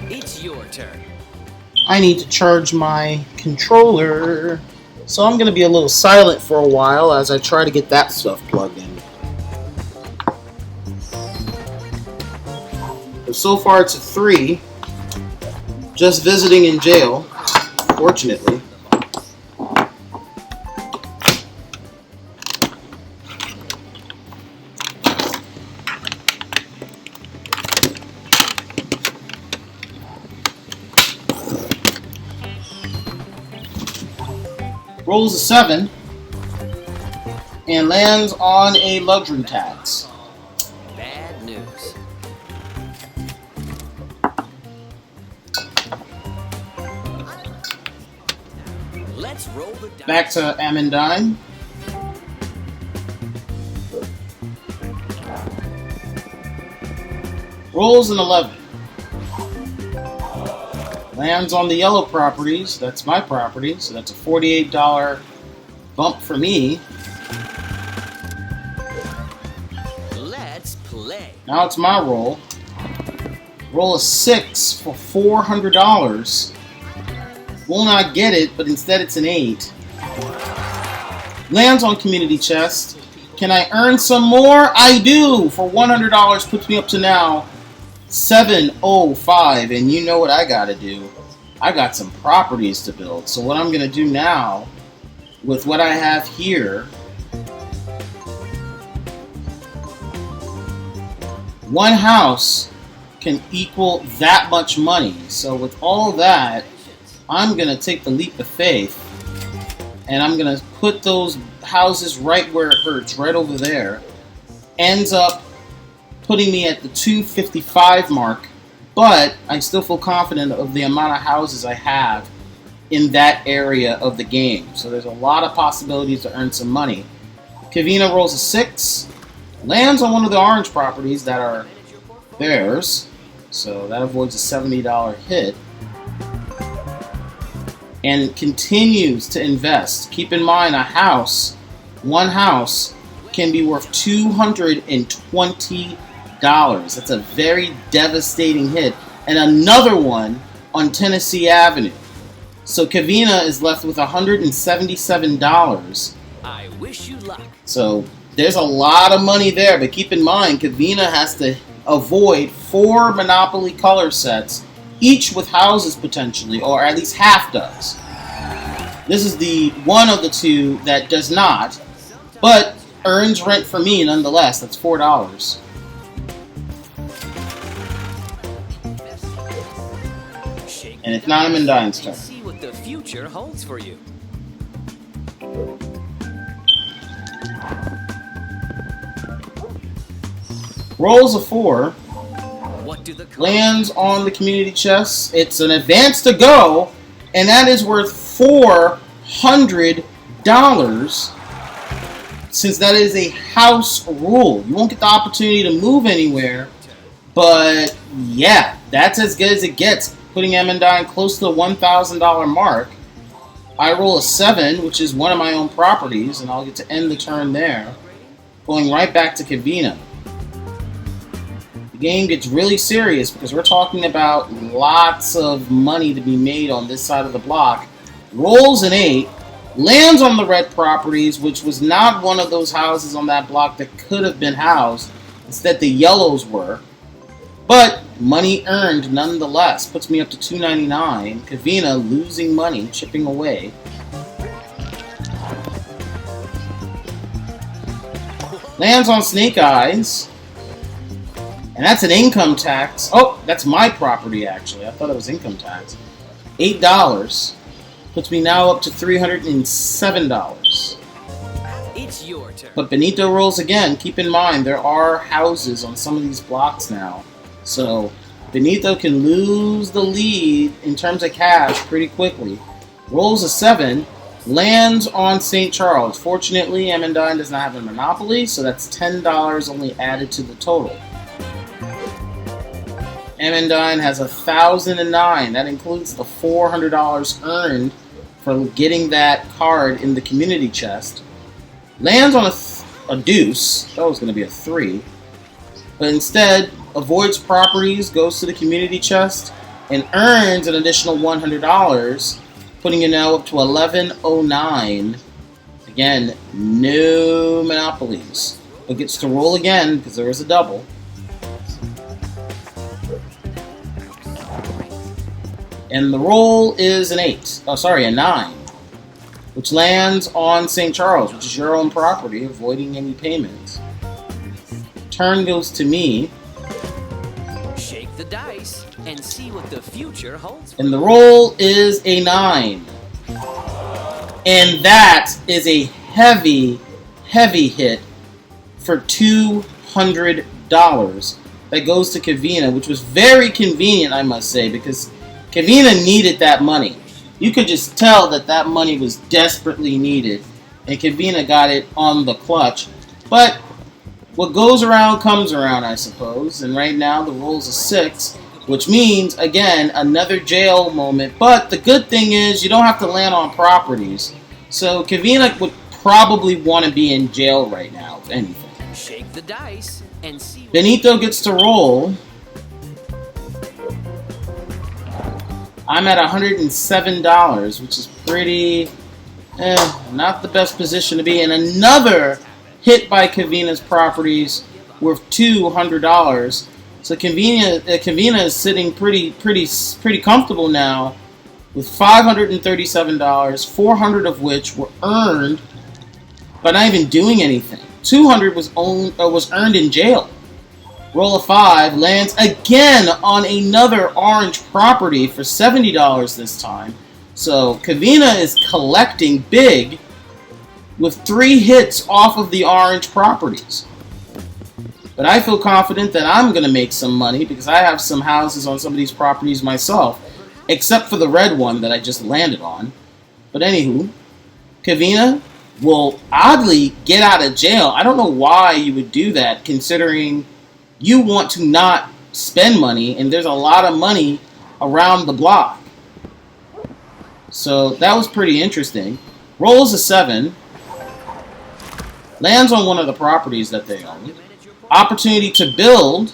It's your turn. I need to charge my controller. So I'm going to be a little silent for a while as I try to get that stuff plugged in. But so far it's a 3. Just visiting in jail, fortunately. Rolls a 7 and lands on a luxury tax. Bad news. Let's roll the dice. Back to Amandine. Rolls an 11. Lands on the yellow properties. That's my property, so that's a $48 bump for me. Let's play. Now it's my roll. Roll a 6 for $400. Will not get it, but instead it's an 8. Lands on community chest. Can I earn some more? I do! For $100 puts me up to now 705, and you know what I gotta do. I got some properties to build. So what I'm gonna do now, with what I have here, one house can equal that much money. So with all that, I'm gonna take the leap of faith, and I'm gonna put those houses right where it hurts, right over there. Ends up putting me at the 255 mark, but I still feel confident of the amount of houses I have in that area of the game. So there's a lot of possibilities to earn some money. Kavina rolls a 6, lands on one of the orange properties that are theirs, so that avoids a $70 hit, and continues to invest. Keep in mind, one house can be worth $220. That's a very devastating hit. And another one on Tennessee Avenue. So Kavina is left with $177. I wish you luck. So there's a lot of money there, but keep in mind, Kavina has to avoid 4 Monopoly color sets, each with houses potentially, or at least half does. This is the one of the two that does not, but earns rent for me nonetheless. That's $4. And it's not Amandine's turn. See what the future holds for you. Rolls a 4. What do the Lands on the community chest. It's an advance to go, and that is worth $400. Since that is a house rule, you won't get the opportunity to move anywhere. But yeah, that's as good as it gets, putting Amandine close to the $1,000 mark. I roll a 7, which is one of my own properties, and I'll get to end the turn there, going right back to Kavina. The game gets really serious because we're talking about lots of money to be made on this side of the block. Rolls an 8, lands on the red properties, which was not one of those houses on that block that could have been housed. Instead, the yellows were. But money earned nonetheless. Puts me up to $299. Kavina losing money, chipping away. Lands on Snake Eyes. And that's an income tax. Oh, that's my property, actually. I thought it was income tax. $8. Puts me now up to $307. It's your turn. But Benito rolls again. Keep in mind, there are houses on some of these blocks now. So Benito can lose the lead in terms of cash pretty quickly. Rolls a 7. Lands on St. Charles. Fortunately, Amandine does not have a monopoly, so that's $10 only added to the total. Amandine has 1,009. That includes the $400 earned for getting that card in the community chest. Lands on a deuce. That was going to be a 3. but instead avoids properties, goes to the community chest, and earns an additional $100, putting you now up to 1109. Again, no monopolies. But gets to roll again because there is a double. And the roll is an 8. Oh, sorry, a 9. Which lands on St. Charles, which is your own property, avoiding any payments. Turn goes to me. Shake the dice and see what the future holds for And the roll is a 9. And that is a heavy, heavy hit for $200 that goes to Kavina, which was very convenient, I must say, because Kavina needed that money. You could just tell that that money was desperately needed, and Kavina got it on the clutch. But what goes around comes around, I suppose, and right now the roll's a 6, which means, again, another jail moment. But the good thing is you don't have to land on properties, so Kavina would probably want to be in jail right now, if anything. Shake the dice and see. Benito gets to roll. I'm at $107, which is pretty, not the best position to be in. Another hit by Kavina's properties worth $200. So Kavina is sitting pretty comfortable now with $537, 400 of which were earned by not even doing anything. 200 was earned in jail. Roll a 5, lands again on another orange property for $70 this time. So Kavina is collecting big with 3 hits off of the orange properties. But I feel confident that I'm going to make some money because I have some houses on some of these properties myself, except for the red one that I just landed on. But anywho, Kavina will oddly get out of jail. I don't know why you would do that, considering you want to not spend money, and there's a lot of money around the block. So that was pretty interesting. Rolls a 7. Lands on one of the properties that they own. Opportunity to build.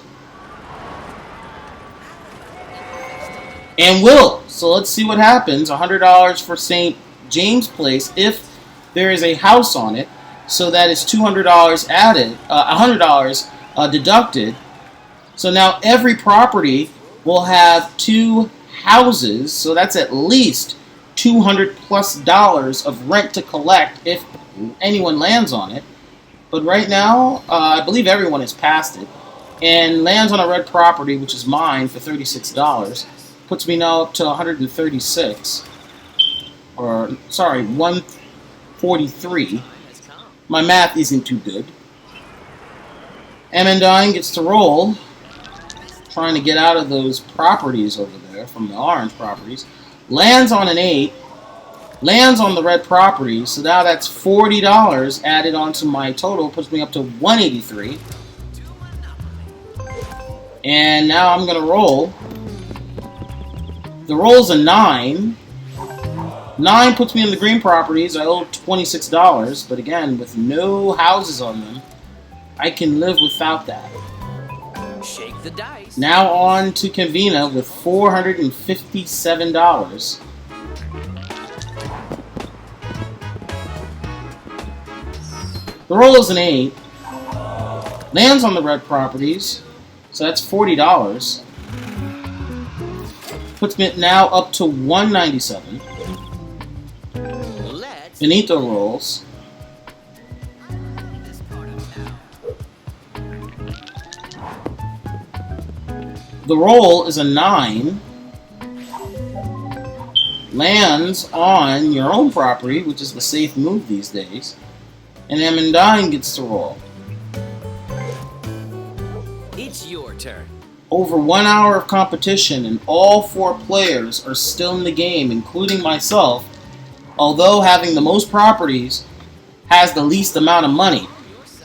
And will. So let's see what happens. $100 for St. James Place if there is a house on it. So that is $200 added, $100 deducted. So now every property will have 2 houses. So that's at least $200+ of rent to collect if anyone lands on it. But right now, I believe everyone has passed it. And lands on a red property, which is mine, for $36. Puts me now up to 136. Or, sorry, 143. My math isn't too good. Amandine gets to roll, trying to get out of those properties over there, from the orange properties. Lands on an 8. Lands on the red property, so now that's $40 added onto my total, puts me up to 183. And now I'm going to roll. The roll's a 9. 9 puts me in the green properties. I owe $26, but again, with no houses on them, I can live without that. Shake the dice. Now on to Kavina with $457. The roll is an 8. Lands on the red properties, so that's $40. Puts me now up to 197. Let's Benito rolls. The roll is a 9. Lands on your own property, which is the safe move these days. And Amandine gets to roll. It's your turn. Over 1 hour of competition, and all 4 players are still in the game, including myself, although having the most properties has the least amount of money.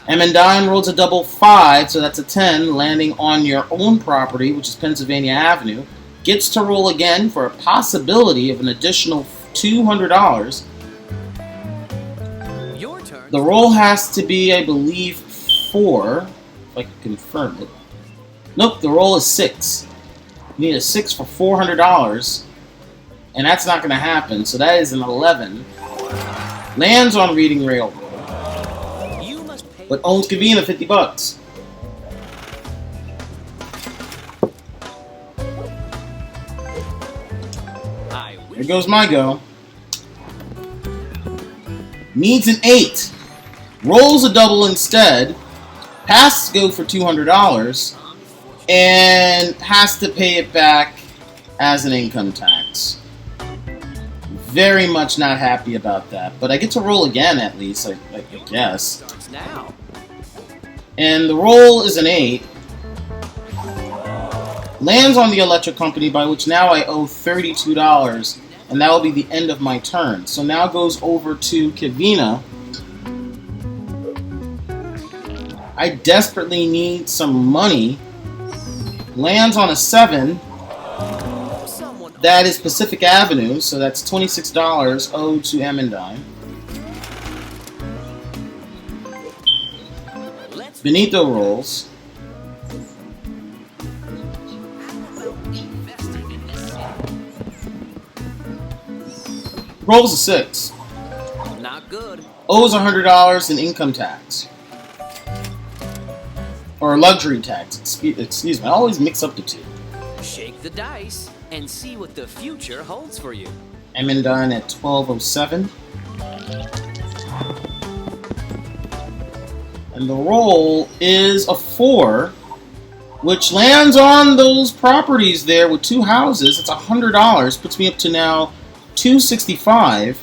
Amandine rolls a double 5, so that's a 10, landing on your own property, which is Pennsylvania Avenue. Gets to roll again for a possibility of an additional $200. Your turn. The roll has to be, I believe, 4, if I can confirm it. Nope, the roll is 6. You need a 6 for $400. And that's not going to happen, so that is an 11. Lands on Reading Railroad. You must pay. But owns Cavina $50. I There wish. goes my go. Needs an 8. Rolls a double instead. Has to go for $200. And has to pay it back as an income tax. Very much not happy about that. But I get to roll again at least, I guess. Starts now. And the roll is an 8. Lands on the electric company, by which now I owe $32. And that will be the end of my turn. So now goes over to Cavina. I desperately need some money. Lands on a 7. Someone. That is Pacific Avenue, so that's $26 owed to Emmendine. Let's Benito rolls. investing in this city. Rolls a 6. Not good. Owes $100 in income tax. Or luxury tax. Excuse me. I always mix up the two. Shake the dice and see what the future holds for you. Emmendine at 1207. And the roll is a 4, which lands on those properties there with 2 houses. It's $100. Puts me up to now $265.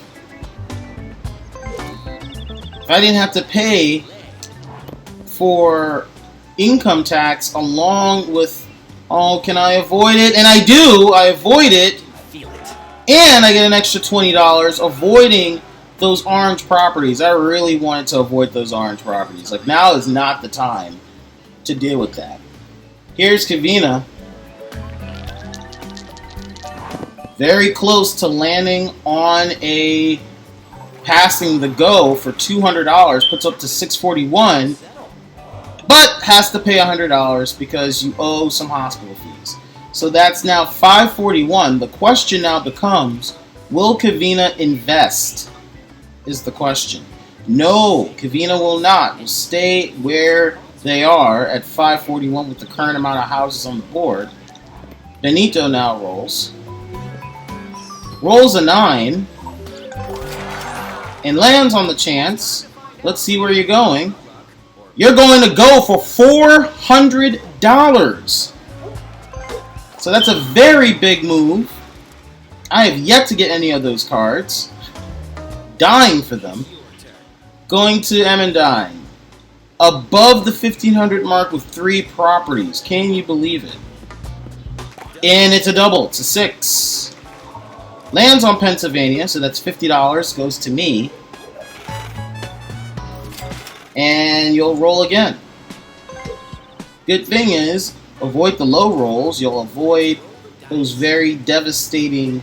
If I didn't have to pay for income tax along with, oh, can I avoid it? And I do. I avoid it. Feel it. And I get an extra $20 avoiding those orange properties. I really wanted to avoid those orange properties. Like, now is not the time to deal with that. Here's Cavina. Very close to landing on a passing the go for $200. Puts up to $641. But has to pay $100 because you owe some hospital fees. So that's now $541. The question now becomes, will Cavina invest? Is the question. No, Cavina will not. Will stay where they are at $541 with the current amount of houses on the board. Benito now rolls. Rolls a 9. And lands on the chance. Let's see where you're going. You're going to go for $400. So that's a very big move. I have yet to get any of those cards. Dying for them. Going to Emmendine. Above the 1500 mark with 3 properties. Can you believe it? And it's a double. It's a 6. Lands on Pennsylvania, so that's $50. Goes to me. And you'll roll again. Good thing is, avoid the low rolls. You'll avoid those very devastating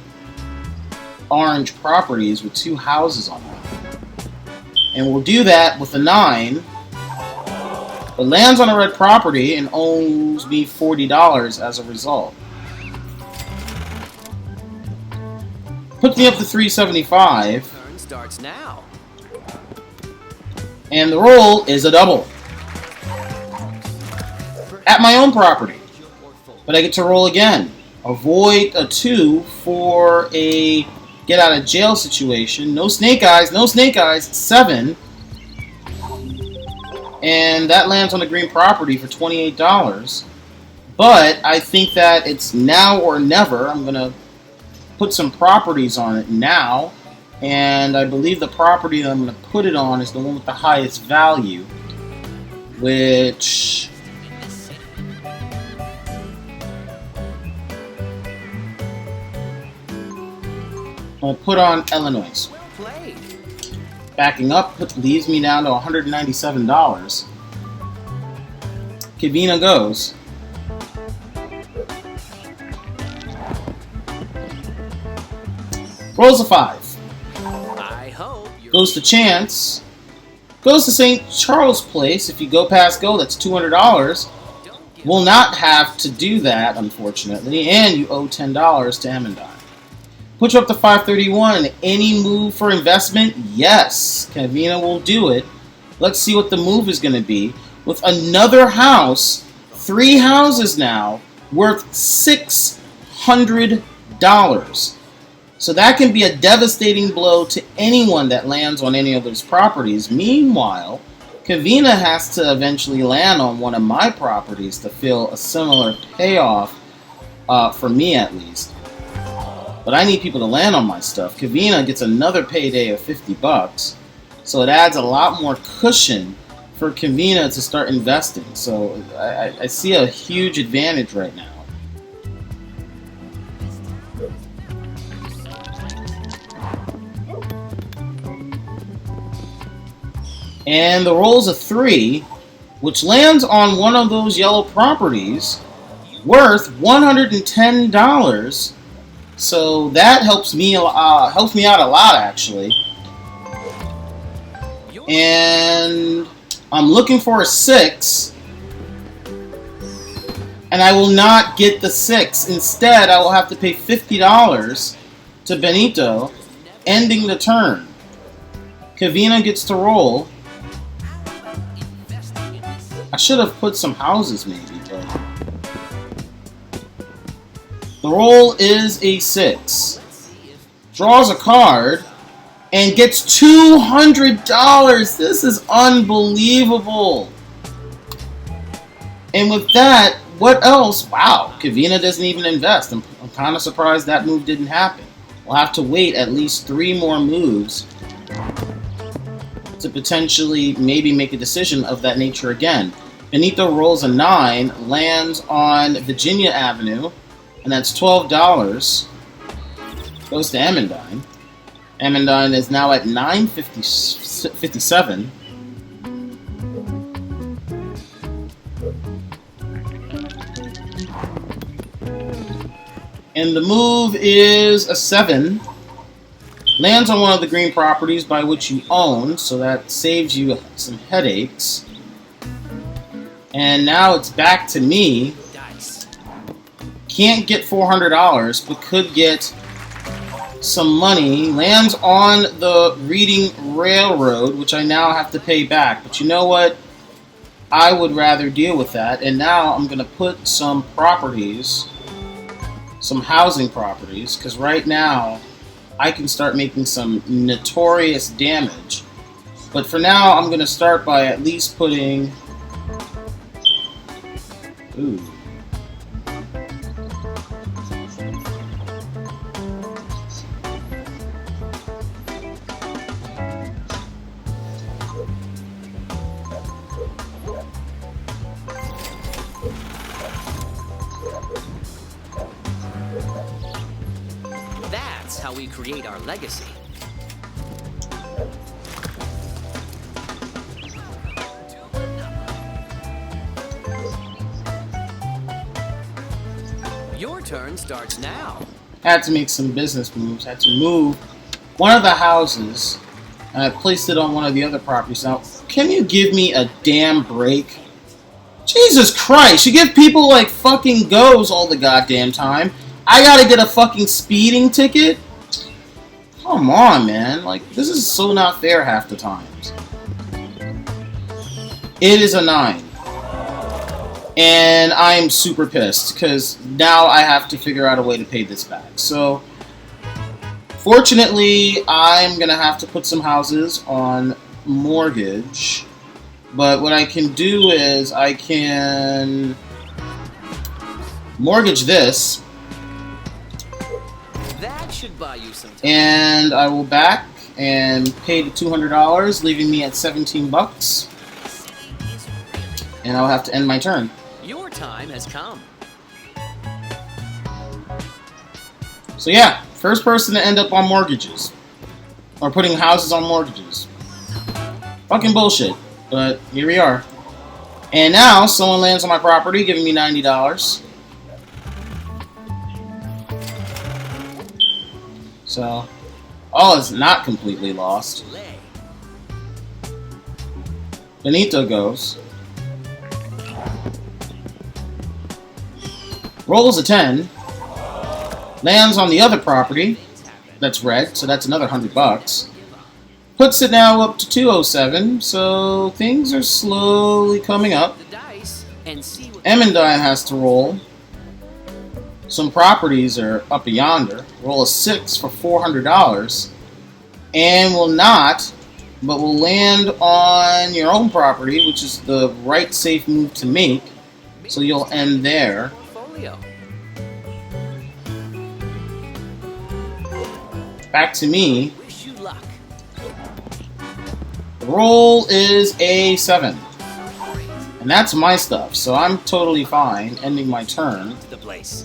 orange properties with 2 houses on them. And we'll do that with a 9. But lands on a red property and owes me $40 as a result. Puts me up to $375. Turn starts now. And the roll is a double. At my own property. But I get to roll again. Avoid a 2 for a get out of jail situation. No snake eyes. No snake eyes. 7. And that lands on the green property for $28. But I think that it's now or never. I'm going to put some properties on it now. And I believe the property that I'm going to put it on is the one with the highest value. Which... I'll put on Illinois. Played. Backing up leaves me down to $197. Cavina goes. Rolls a 5. I hope you're Goes to Chance. Goes to St. Charles Place. If you go past go, that's $200. will not have to do that, unfortunately, and you owe $10 to Amandine. Put you up to 531. Any move for investment? Yes. Kavina will do it. Let's see what the move is going to be. With another house, 3 houses now, worth $600. So that can be a devastating blow to anyone that lands on any of those properties. Meanwhile, Kavina has to eventually land on one of my properties to feel a similar payoff, for me at least. But I need people to land on my stuff. Kavina gets another payday of $50, so it adds a lot more cushion for Kavina to start investing. So I see a huge advantage right now. And the roll's a 3, which lands on one of those yellow properties worth $110. So that helps me out a lot, actually. And I'm looking for a 6, and I will not get the 6. Instead, I will have to pay $50 to Benito, ending the turn. Kavina gets to roll. I should have put some houses, maybe, but the roll is a 6. Draws a card and gets $200. This is unbelievable. And with that, what else? Wow, Kavina doesn't even invest. I'm kind of surprised that move didn't happen. We'll have to wait at least 3 more moves to potentially maybe make a decision of that nature again. Benito rolls a 9, lands on Virginia Avenue, and that's $12. Goes to Amandine. Amandine is now at 957. And the move is a 7. Lands on one of the green properties by which you own, so that saves you some headaches. And now it's back to me. Can't get $400, but could get some money. Lands on the Reading Railroad, which I now have to pay back. But you know what? I would rather deal with that. And now I'm going to put some properties, some housing properties, because right now I can start making some notorious damage. But for now, I'm going to start by at least putting... Ooh. That's how we create our legacy. Your turn starts now. Had to make some business moves. Had to move one of the houses, and I placed it on one of the other properties. Now, can you give me a damn break? Jesus Christ, you give people like fucking goes all the goddamn time. I gotta get a fucking speeding ticket? Come on, man. Like, this is so not fair half the times. It is a 9. And I am super pissed, because now I have to figure out a way to pay this back. So, fortunately, I'm going to have to put some houses on mortgage. But what I can do is I can mortgage this. That should buy you some time. And I will back and pay the $200, leaving me at $17. And I'll have to end my turn. Your time has come. So yeah, first person to end up on mortgages. Or putting houses on mortgages. Fucking bullshit. But here we are. And now someone lands on my property, giving me $90. So, all is not completely lost. Benito goes. Rolls a 10. Lands on the other property. That's red, so that's another $100. Puts it now up to 207, so things are slowly coming up. The dice and see what Emmendine has to roll. Some properties are up yonder. Roll a 6 for $400. And will not, but will land on your own property, which is the right safe move to make. So you'll end there. portfolio. Back to me. Wish you luck. The roll is a 7. And that's my stuff, so I'm totally fine ending my turn. The place.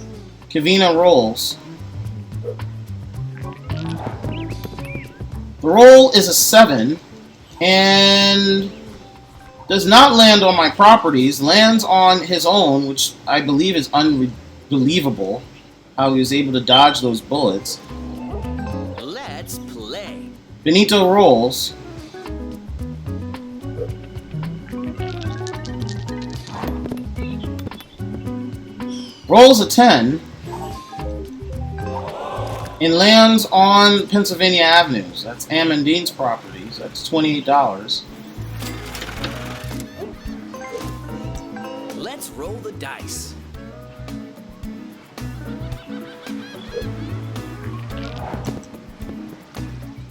Kavina rolls. The roll is a 7, and does not land on my properties, lands on his own, which I believe is unbelievable, how he was able to dodge those bullets. Let's play. Benito rolls. Rolls a 10, and lands on Pennsylvania Avenues. That's Amandine's properties. That's $28. Let's roll the dice.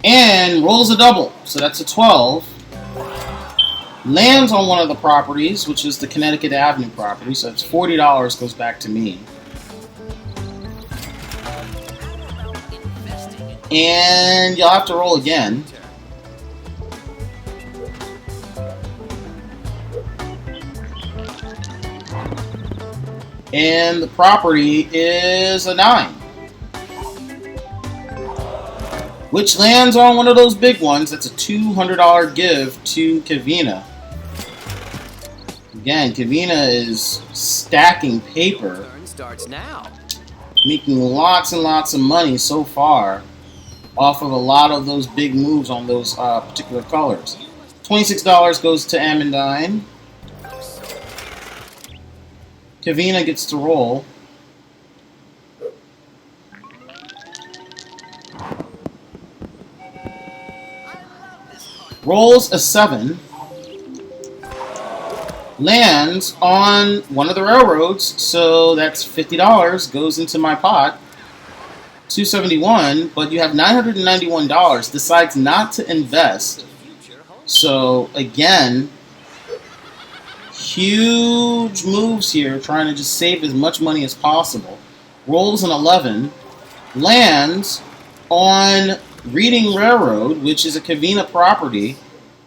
And rolls a double, so that's a 12. Lands on one of the properties, which is the Connecticut Avenue property, so it's $40 goes back to me. And you'll have to roll again. And the property is a 9. Which lands on one of those big ones. That's a $200 give to Kavina. Again, Kavina is stacking paper, Turn starts now. making lots and lots of money so far off of a lot of those big moves on those particular colors. $26 goes to Amandine. Kavina gets to roll. Rolls a 7. Lands on one of the railroads, so that's $50 goes into my pot. $271, but you have $991. Decides not to invest. So again, huge moves here, trying to just save as much money as possible. Rolls an 11. Lands on Reading Railroad, which is a Kavina property.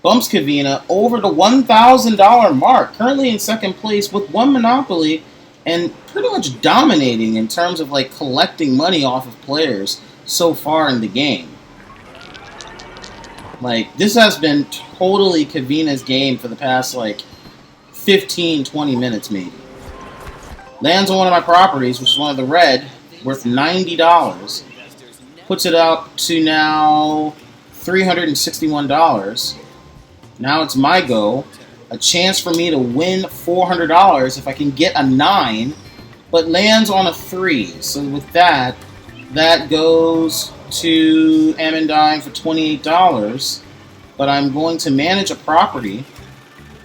Bumps Kavina over the $1,000 mark. Currently in second place with one monopoly and pretty much dominating in terms of like collecting money off of players so far in the game. Like, this has been totally Kavina's game for the past like 15, 20 minutes maybe. Lands on one of my properties, which is one of the red, worth $90. Puts it up to now $361. Now it's my go. A chance for me to win $400 if I can get a 9, but lands on a 3. So with that, that goes to Amandine for $28. But I'm going to manage a property,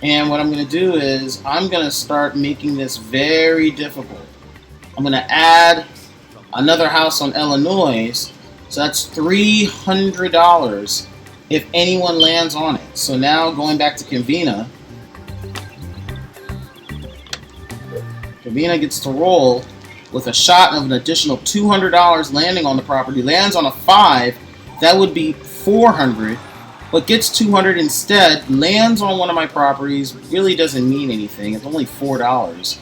and what I'm going to do is I'm going to start making this very difficult. I'm going to add another house on Illinois, so that's $300 if anyone lands on it. So now going back to Kavina. Kavina gets to roll with a shot of an additional $200 landing on the property. Lands on a 5. That would be $400, but gets $200 instead. Lands on one of my properties. Really doesn't mean anything. It's only $4.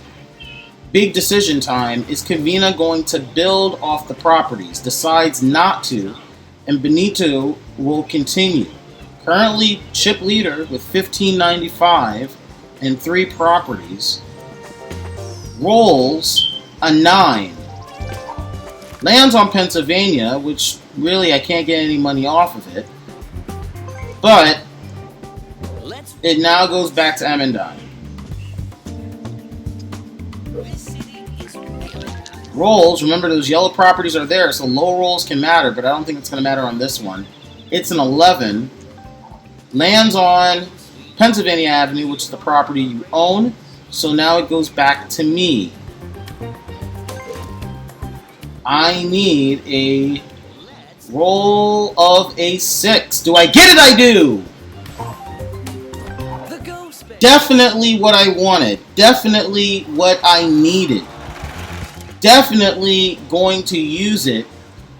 Big decision time. Is Kavina going to build off the properties? Decides not to, and Benito will continue. Currently chip leader with $15.95 and 3 properties. Rolls a 9. Lands on Pennsylvania, which really I can't get any money off of it. But it now goes back to Amandine. This city is really nice. Rolls, remember those yellow properties are there, so low rolls can matter, but I don't think it's going to matter on this one. It's an 11. Lands on Pennsylvania Avenue, which is the property you own. So now it goes back to me. I need a roll of a 6. Do I get it? I do! The go space. Definitely what I wanted. Definitely what I needed. Definitely going to use it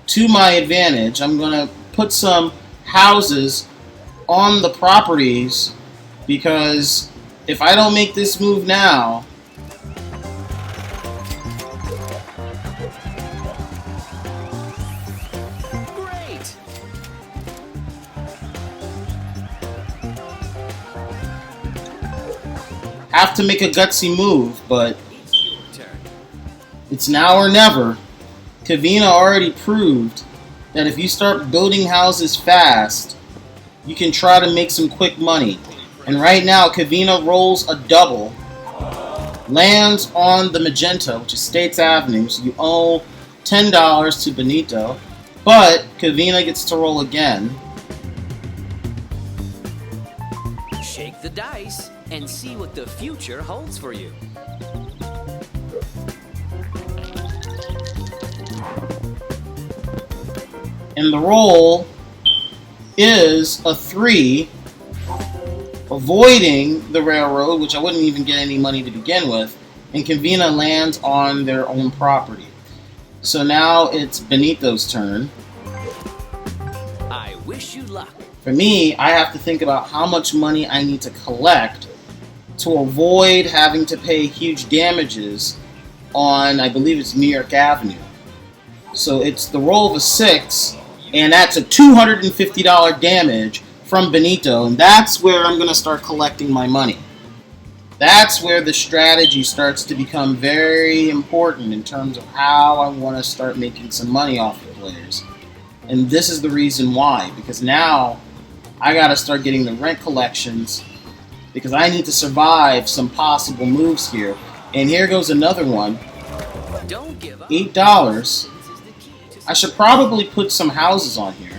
to my advantage. I'm going to put some houses on the properties because if I don't make this move now, Great. have to make a gutsy move, but It's your turn. it's now or never. Kavina already proved that if you start building houses fast, you can try to make some quick money. And right now, Kavina rolls a double, lands on the magenta, which is States Avenue, so you owe $10 to Benito, but Kavina gets to roll again. Shake the dice and see what the future holds for you. And the roll is a 3, avoiding the railroad, which I wouldn't even get any money to begin with, and Kavina lands on their own property. So now it's Benito's turn. I wish you luck. For me, I have to think about how much money I need to collect to avoid having to pay huge damages on, I believe it's New York Avenue. So it's the roll of a 6, and that's a $250 damage from Benito, and that's where I'm going to start collecting my money. That's where the strategy starts to become very important in terms of how I want to start making some money off of players. And this is the reason why, because now I got to start getting the rent collections because I need to survive some possible moves here. And here goes another one, Don't give up. $8. This is the key to I should probably put some houses on here.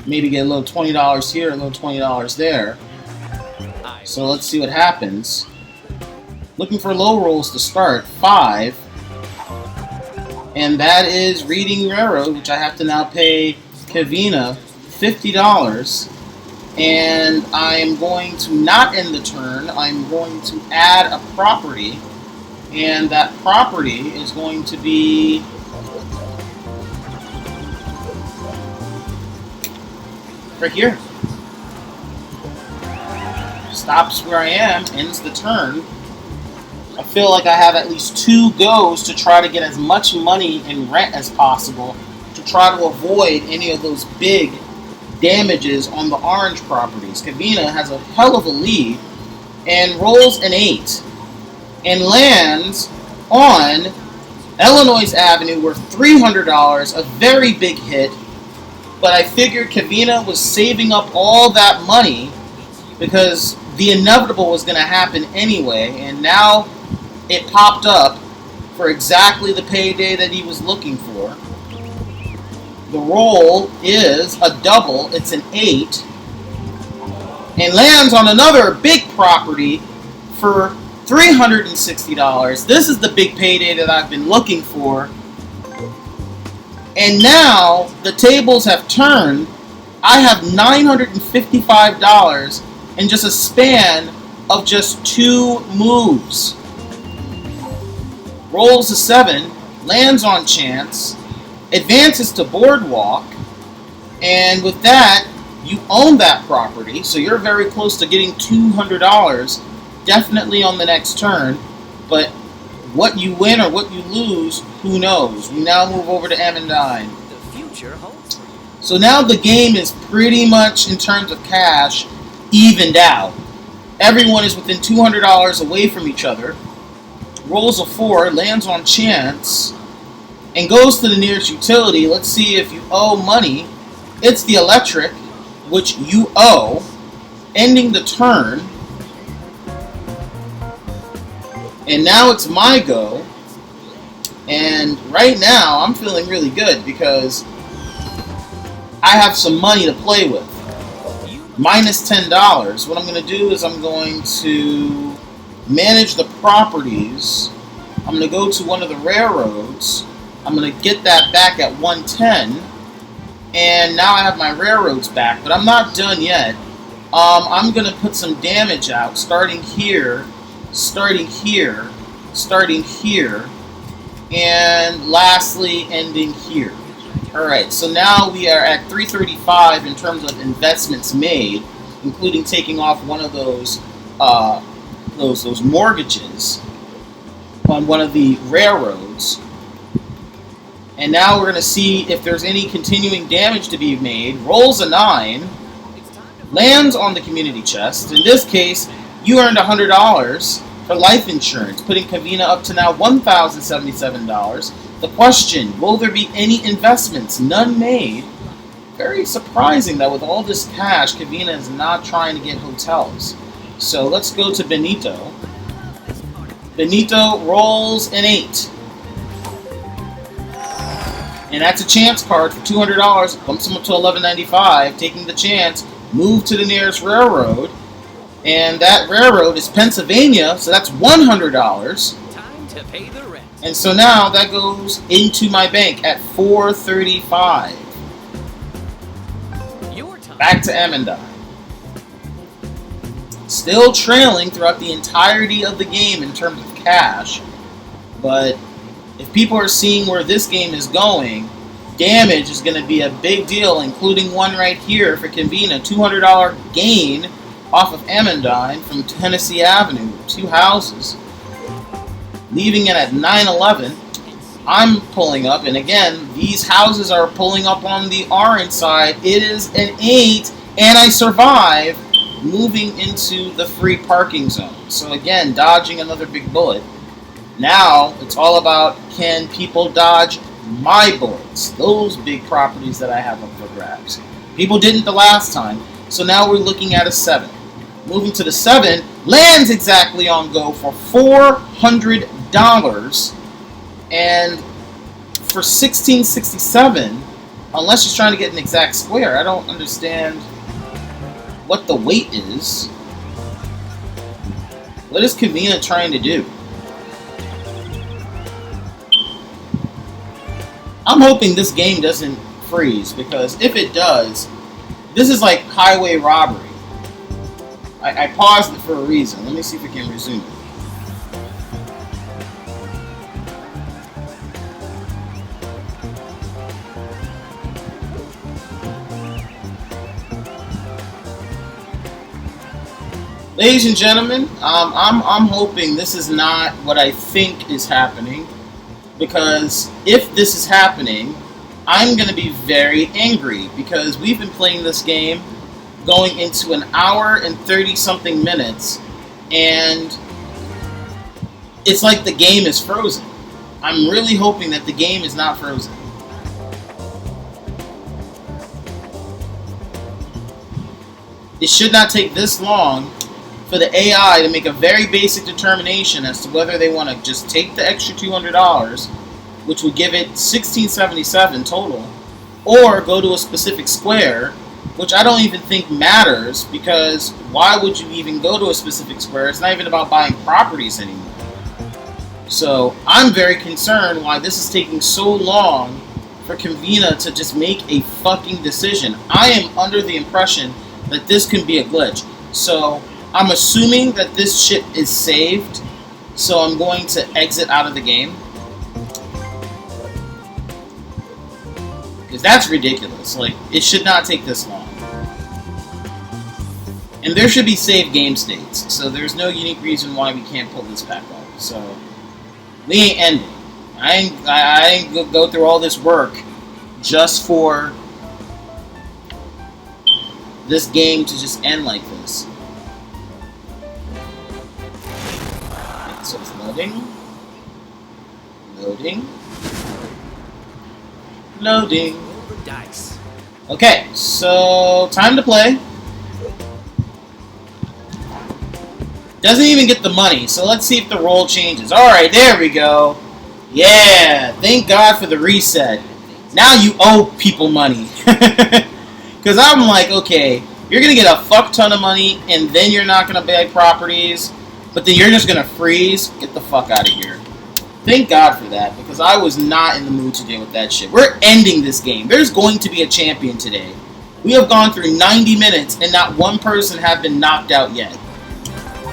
Maybe get a little $20 here, a little $20 there. I So let's see what happens. Looking for low rolls to start. 5. And that is Reading Railroad, which I have to now pay Kavina $50. And I'm going to not end the turn. I'm going to add a property. And that property is going to be right here. Stops where I am, ends the turn. I feel like I have at least 2 goes to try to get as much money in rent as possible to try to avoid any of those big damages on the orange properties. Kavina has a hell of a lead and rolls an 8 and lands on Illinois Avenue worth $300, a very big hit. But I figured Kavina was saving up all that money because the inevitable was going to happen anyway, and now it popped up for exactly the payday that he was looking for. The roll is a double, it's an 8, and lands on another big property for $360. This is the big payday that I've been looking for. And now the tables have turned. I have $955 in just a span of just 2 moves. Rolls a 7, lands on chance, advances to Boardwalk, and with that, you own that property, so you're very close to getting $200, definitely on the next turn, but what you win or what you lose, who knows? We now move over to M&9. the future holds for you. So now the game is pretty much, in terms of cash, evened out. Everyone is within $200 away from each other. Rolls a 4, lands on chance, and goes to the nearest utility. Let's see if you owe money. It's the electric, which you owe, ending the turn. And now it's my go. And right now, I'm feeling really good because I have some money to play with. Minus $10. What I'm going to do is I'm going to manage the properties. I'm going to go to one of the railroads. I'm going to get that back at 110. And now I have my railroads back, but I'm not done yet. I'm going to put some damage out, starting here, starting here, starting here, and lastly ending here. Alright, so now we are at 335 in terms of investments made, including taking off one of those mortgages on one of the railroads. And now we're going to see if there's any continuing damage to be made. Rolls a 9, lands on the community chest. In this case, you earned $100 for life insurance, putting Kavina up to now $1,077. The question, will there be any investments? None made. Very surprising that with all this cash, Kavina is not trying to get hotels. So let's go to Benito. Benito rolls an 8. And that's a chance card for $200. Bumps him up to $11.95. Taking the chance, move to the nearest railroad. And that railroad is Pennsylvania, so that's $100. Time to pay the rent. And so now that goes into my bank at $435. Your time. Back to Amandine. Still trailing throughout the entirety of the game in terms of cash. But if people are seeing where this game is going, damage is going to be a big deal, including one right here for Kavina. $200 gain off of Amandine from Tennessee Avenue. 2 houses. Leaving it at 911. I'm pulling up, and again, these houses are pulling up on the orange side. It is an 8, and I survive, moving into the free parking zone. So again, dodging another big bullet. Now, it's all about, can people dodge my bullets? Those big properties that I have up for grabs. People didn't the last time, so now we're looking at a 7. Moving to the 7, lands exactly on go for $400. And for $16.67, unless you're trying to get an exact square, I don't understand what the weight is. What is Kavina trying to do? I'm hoping this game doesn't freeze, because if it does, this is like highway robbery. I paused it for a reason. Let me see if we can resume it. Ladies and gentlemen, I'm hoping this is not what I think is happening, because if this is happening, I'm going to be very angry, because we've been playing this game going into an hour and 30-something minutes, and it's like the game is frozen. I'm really hoping that the game is not frozen. It should not take this long for the AI to make a very basic determination as to whether they want to just take the extra $200, which would give it $16.77 total, or go to a specific square, which I don't even think matters, because why would you even go to a specific square? It's not even about buying properties anymore. So I'm very concerned why this is taking so long for Kavina to just make a fucking decision. I am under the impression that this can be a glitch. So I'm assuming that this shit is saved, so I'm going to exit out of the game. Because that's ridiculous. Like, it should not take this long. And there should be saved game states, so there's no unique reason why we can't pull this back off. So, we ain't ending. I ain't go through all this work just for this game to just end like this. So it's loading. Loading. Loading. Roll the dice. Okay, so time to play. Doesn't even get the money, so let's see if the roll changes. Alright, there we go. Yeah, thank God for the reset. Now you owe people money. Because I'm like, okay, you're going to get a fuck ton of money, and then you're not going to buy properties, but then you're just going to freeze. Get the fuck out of here. Thank God for that, because I was not in the mood to deal with that shit. We're ending this game. There's going to be a champion today. We have gone through 90 minutes, and not one person have been knocked out yet.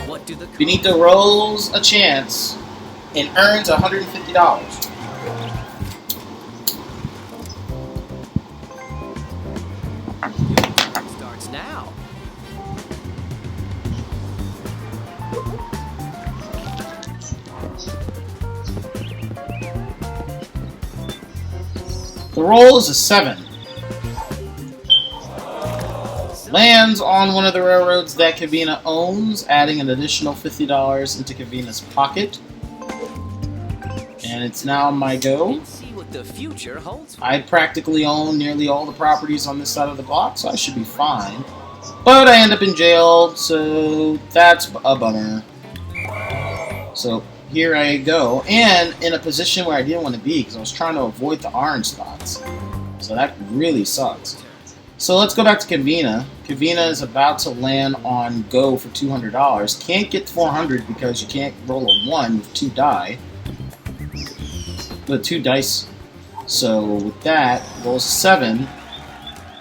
What do the Benito rolls a chance and earns $150. starts now? The roll is a 7. Lands on one of the railroads that Kavina owns, adding an additional $50 into Kavina's pocket. And it's now my go. And see what the future holds for I practically own nearly all the properties on this side of the block, so I should be fine. But I end up in jail, so that's a bummer. So here I go, and in a position where I didn't want to be, because I was trying to avoid the orange spots. So that really sucks. So let's go back to Kavina. Kavina is about to land on go for $200. Can't get 400 because you can't roll a 1 with 2 die. With 2 dice. So with that, rolls a 7.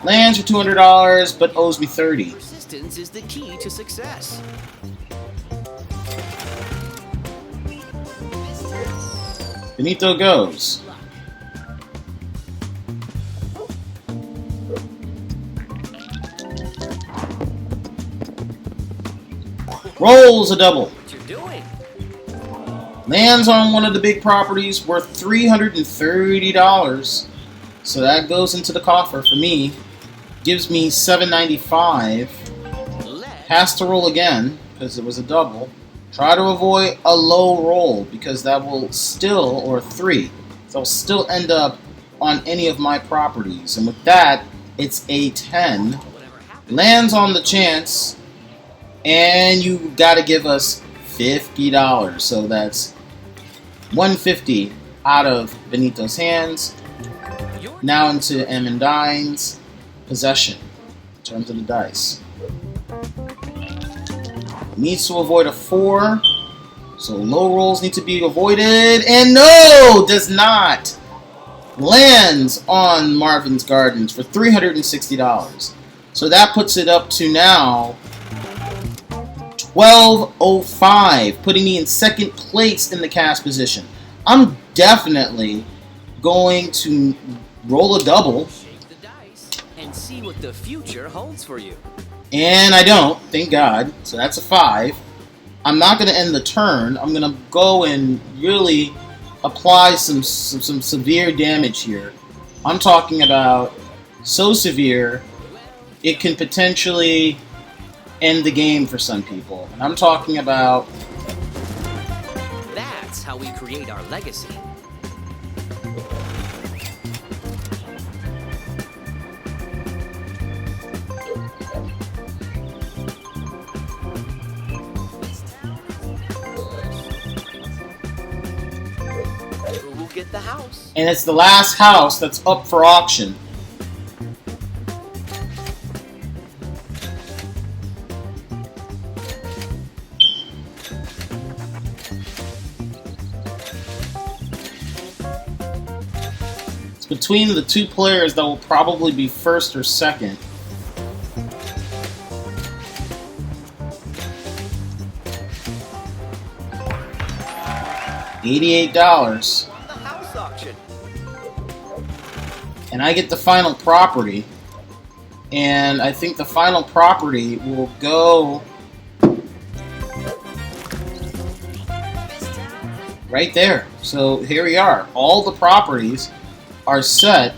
Lands for $200, but owes me 30. persistence is the key to success. Benito goes. Rolls a double. What you're doing? Lands on one of the big properties worth $330. So that goes into the coffer for me. Gives me $795. Let Has to roll again because it was a double. Try to avoid a low roll because that will still, or 3. So I'll still end up on any of my properties. And with that, it's a 10. whatever happens. Lands on the chance. And you gotta give us $50. So that's $150 out of Benito's hands. You're Now into Amandine's possession in terms of the dice. Needs to avoid a 4. So low rolls need to be avoided. And no! Does not! Lands on Marvin's Gardens for $360. So that puts it up to now $12.05, putting me in second place in the cast position. I'm definitely going to roll a double, shake the dice and see what the future holds for you. and I don't, thank God, so that's a 5. I'm not going to end the turn. I'm going to go and really apply some severe damage here. I'm talking about so severe, it can potentially end the game for some people. And I'm talking about That's how we create our legacy. Who will get the house? and it's the last house that's up for auction. It's between the 2 players that will probably be first or second. $88. The house auction. And I get the final property. And I think the final property will go right there. So here we are. All the properties are set.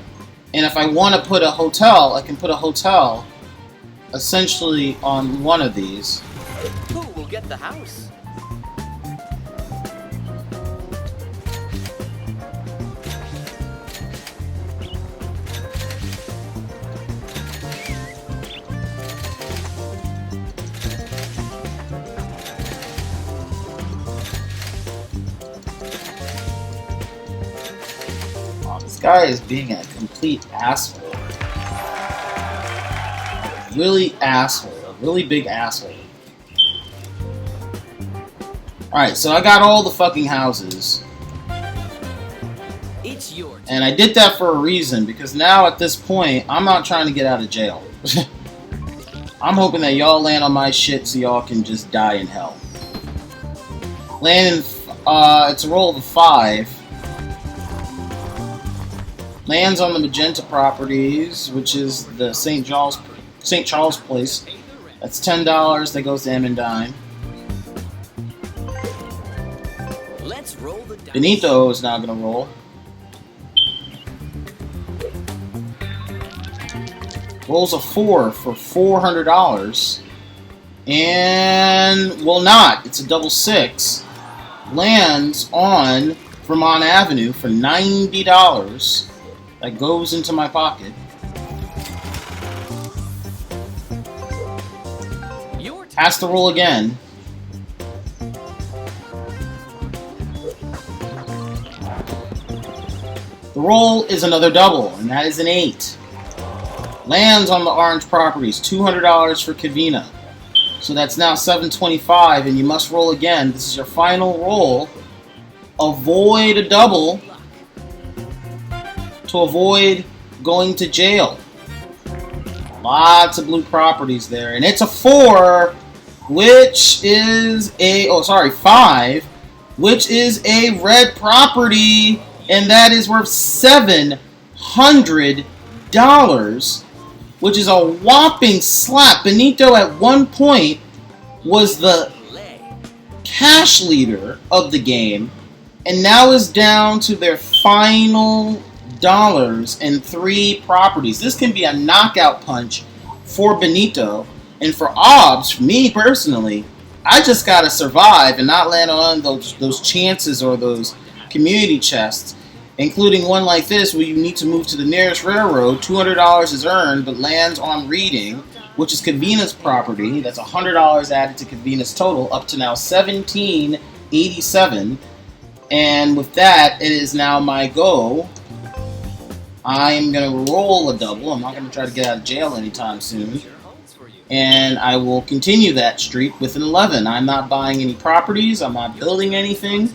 And if I want to put a hotel, I can put a hotel essentially on one of these. Who will get the house? guy is being a complete asshole. Really asshole. A really big asshole. Alright, so I got all the fucking houses. It's your turn. And I did that for a reason, because now at this point, I'm not trying to get out of jail. I'm hoping that y'all land on my shit so y'all can just die in hell. Land in, it's a roll of a 5. Lands on the Magenta properties, which is the St. Charles place. That's $10. That goes to M and Dime. Let's roll the dice. Benito is now gonna roll. Rolls a 4 for $400. And, well, not. It's a double 6. Lands on Vermont Avenue for $90. That goes into my pocket. Your turn. Has to roll again. The roll is another double, and that is an 8. Lands on the orange properties, $200 for Kavina. So that's now $725, and you must roll again. This is your final roll. Avoid a double to avoid going to jail. Lots of blue properties there. And it's a 4, which is a... Oh, sorry, 5, which is a red property, and that is worth $700, which is a whopping slap. Benito at one point was the cash leader of the game, and now is down to their final dollars and 3 properties. This can be a knockout punch for Benito, and for OBS, for me personally, I just gotta survive and not land on those chances or those community chests, including one like this where you need to move to the nearest railroad. $200 is earned, but lands on Reading, which is Kavina's property. That's $100 added to Kavina's total, up to now $1787. And with that, it is now my go. I'm going to roll a double. I'm not going to try to get out of jail anytime soon. And I will continue that streak with an 11. I'm not buying any properties. I'm not building anything.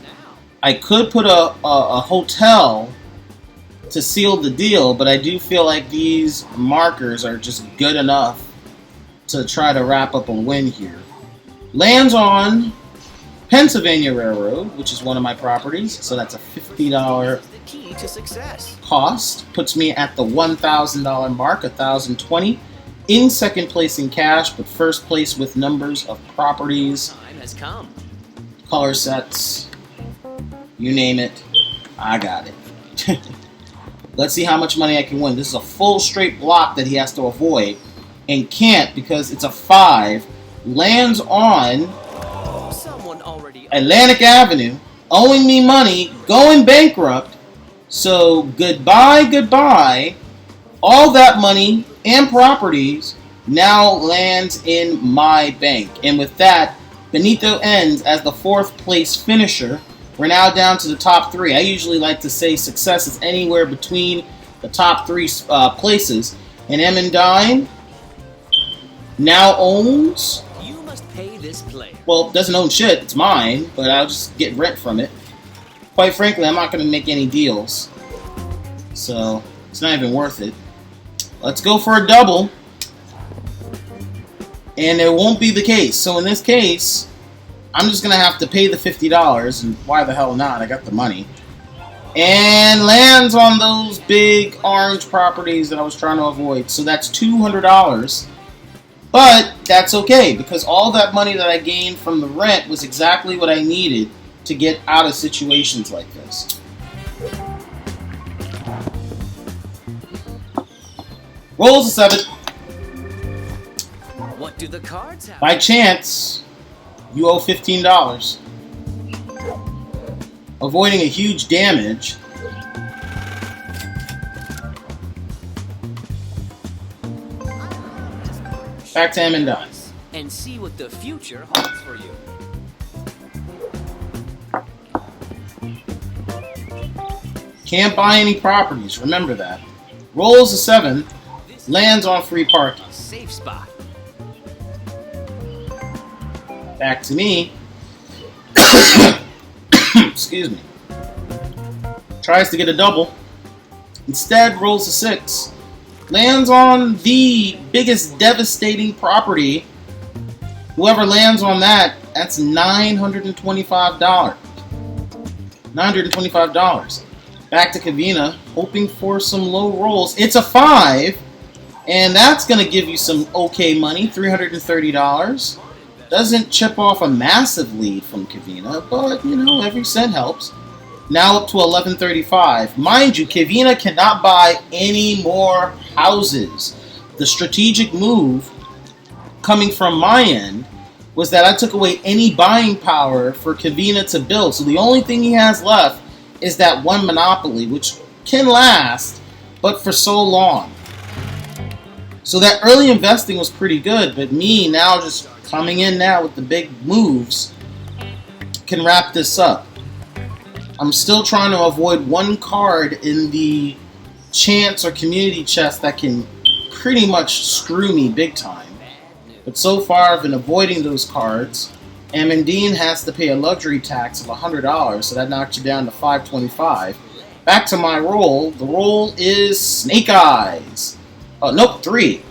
I could put a hotel to seal the deal, but I do feel like these markers are just good enough to try to wrap up a win here. Lands on Pennsylvania Railroad, which is one of my properties, so that's a $50 The key to success. cost. Puts me at the $1,000 mark, $1,020. In second place in cash, but first place with numbers of properties, Time has come. color sets, you name it, I got it. Let's see how much money I can win. This is a full straight block that he has to avoid, and can't because it's a 5. Lands on Someone already. Atlantic Avenue, owing me money, going bankrupt. So goodbye, goodbye. All that money and properties now lands in my bank. And with that, Benito ends as the 4th place finisher. We're now down to the top 3. I usually like to say success is anywhere between the top 3 places. And M and Dime now owns... You must pay this player. Well, doesn't own shit. It's mine, but I'll just get rent from it. Quite frankly, I'm not going to make any deals. So, it's not even worth it. Let's go for a double. And it won't be the case. So in this case, I'm just going to have to pay the $50. And why the hell not? I got the money. And lands on those big orange properties that I was trying to avoid. So that's $200. But that's okay, because all that money that I gained from the rent was exactly what I needed to get out of situations like this. Rolls a 7. What do the cards have? By chance, you owe $15. Avoiding a huge damage. Back to M and Dime. And see what the future holds for you. Can't buy any properties, remember that. Rolls a 7, lands on free parking. Safe spot. Back to me. Excuse me. Tries to get a double. Instead, rolls a 6. Lands on the biggest devastating property. Whoever lands on that, that's $925. $925. Back to Kavina, hoping for some low rolls. It's a 5, and that's going to give you some okay money, $330. Doesn't chip off a massive lead from Kavina, but, you know, every cent helps. Now up to $1135. Mind you, Kavina cannot buy any more houses. The strategic move coming from my end was that I took away any buying power for Kavina to build. So the only thing he has left is that one monopoly, which can last, but for so long. So that early investing was pretty good, but me now just coming in now with the big moves can wrap this up. I'm still trying to avoid one card in the chance or community chest that can pretty much screw me big time. But so far I've been avoiding those cards. Amandine has to pay a luxury tax of $100, so that knocks you down to $525. Back to my roll. The roll is Snake Eyes. Oh, nope, 3. I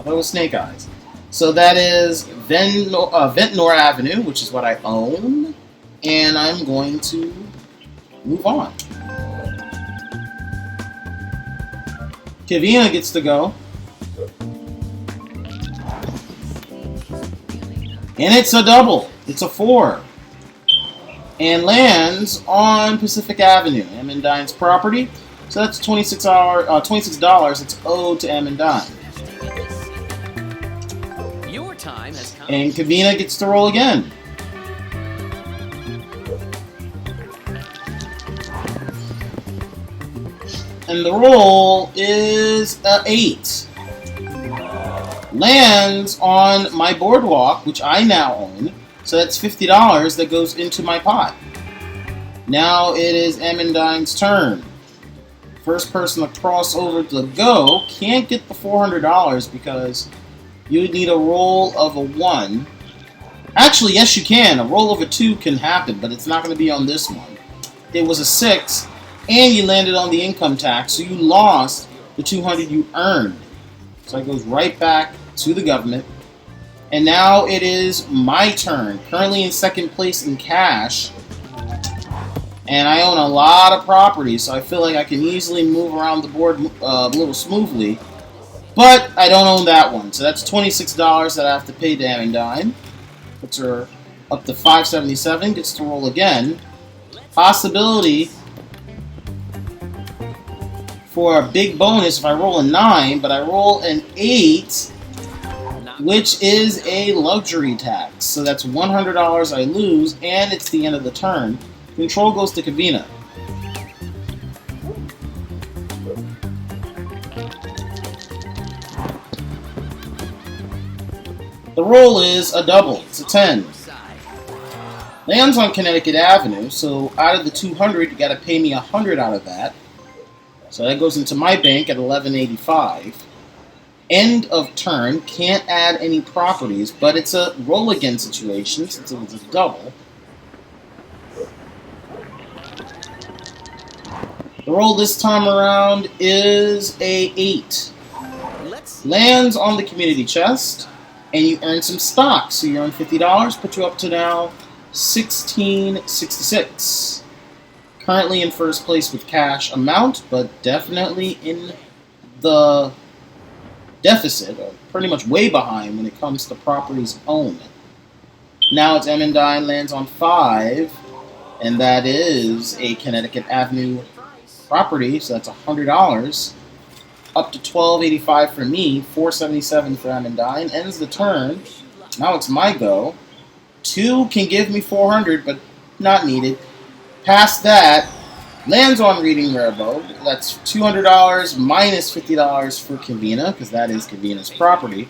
thought it was Snake Eyes. So that is Ventnor Avenue, which is what I own. And I'm going to move on. Kavina gets to go. And it's a double. It's a 4. And lands on Pacific Avenue, Amandine's property. So that's $26 it's owed to Amandine. Your time has come. And Kavina gets to roll again. And the roll is a 8. Lands on my boardwalk, which I now own. So that's $50 that goes into my pot. Now it is Amandine's turn. First person to cross over to go can't get the $400 because you would need a roll of a 1. Actually, yes you can. A roll of a 2 can happen, but it's not going to be on this one. It was a 6, and you landed on the income tax, so you lost the $200 you earned. So it goes right back to the government. And now it is my turn. Currently in second place in cash. And I own a lot of properties, so I feel like I can easily move around the board a little smoothly. But I don't own that one. So that's $26 that I have to pay to Amandine. Puts her up to $577. Gets to roll again. Possibility for a big bonus if I roll a 9, but I roll an 8, which is a luxury tax. So that's $100 I lose, and it's the end of the turn. Control goes to Kavina. The roll is a double. It's a 10. Lands on Connecticut Avenue, so out of the $200, you got to pay me $100 out of that. So that goes into my bank at $11.85. End of turn. Can't add any properties, but it's a roll again situation since it was a double. The roll this time around is a 8. Lands on the community chest, and you earn some stock. So you earn $50, put you up to now $16.66. Currently in first place with cash amount, but definitely in the deficit, or pretty much way behind when it comes to properties owned. Now it's Amandine lands on 5, and that is a Connecticut Avenue property, so that's $100. Up to $12.85 for me, $4.77 for Amandine. Ends the turn. Now it's my go. 2 can give me $400, but not needed. Past that, lands on Reading Railroad. That's $200 minus $50 for Kavina, because that is Kavina's property.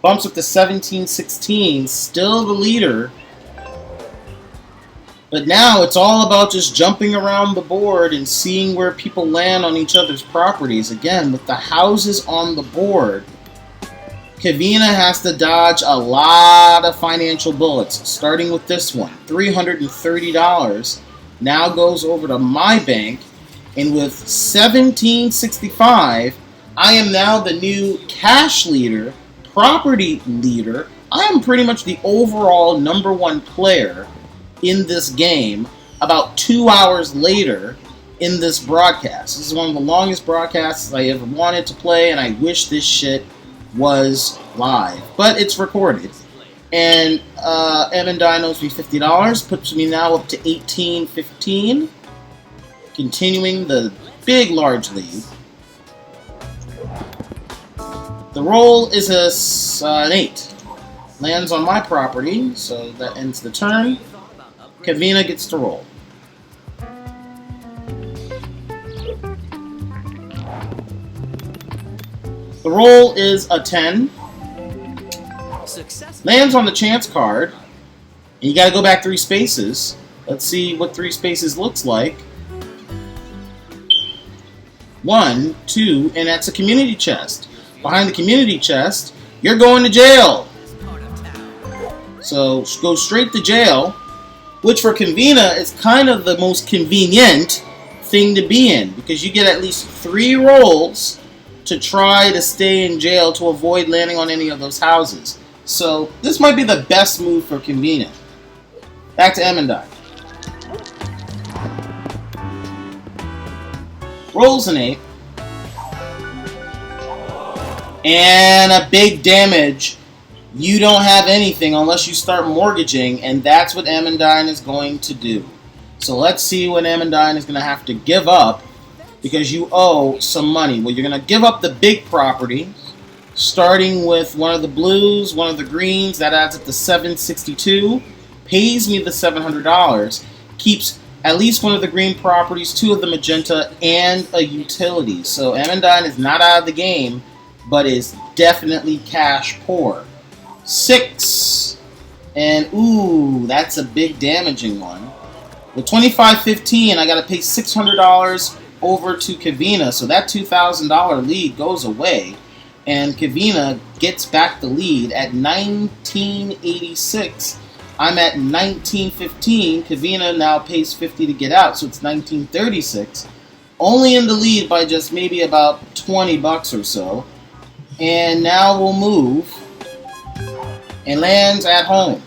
Bumps up to $17.16, still the leader. But now it's all about just jumping around the board and seeing where people land on each other's properties. Again, with the houses on the board, Kavina has to dodge a lot of financial bullets, starting with this one. $330 now goes over to my bank, and with $17.65, I am now the new cash leader, property leader. I am pretty much the overall #1 player in this game about 2 hours later in this broadcast. This is one of the longest broadcasts I ever wanted to play, and I wish this shit was live. But it's recorded. And Evan Dye owes me $50, puts me now up to 18-15, continuing the big, large lead. The roll is an 8. Lands on my property, so that ends the turn. Kavina gets to roll. The roll is a 10. Lands on the chance card. And you gotta go back 3 spaces. Let's see what 3 spaces looks like. 1, 2, and that's a community chest. Behind the community chest, you're going to jail. So go straight to jail, which for Kavina is kind of the most convenient thing to be in, because you get at least 3 rolls to try to stay in jail to avoid landing on any of those houses. So this might be the best move for Kavina. Back to Emendai. Rolls an 8. And a big damage. You don't have anything unless you start mortgaging, and that's what Emendine is going to do. So let's see what Emendine is going to have to give up because you owe some money. Well, you're going to give up the big property, starting with one of the blues, one of the greens. That adds up to $762. Pays me the $700. Keeps at least one of the green properties, 2 of the magenta, and a utility. So Emendine is not out of the game, but is definitely cash poor. 6. And ooh, that's a big damaging one. With 25.15, I got to pay $600 over to Kavina, so that $2,000 lead goes away, and Kavina gets back the lead at 1986. I'm at 1915. Kavina now pays 50 to get out, so it's 1936. Only in the lead by just maybe about $20 or so. And now we'll move and lands at home.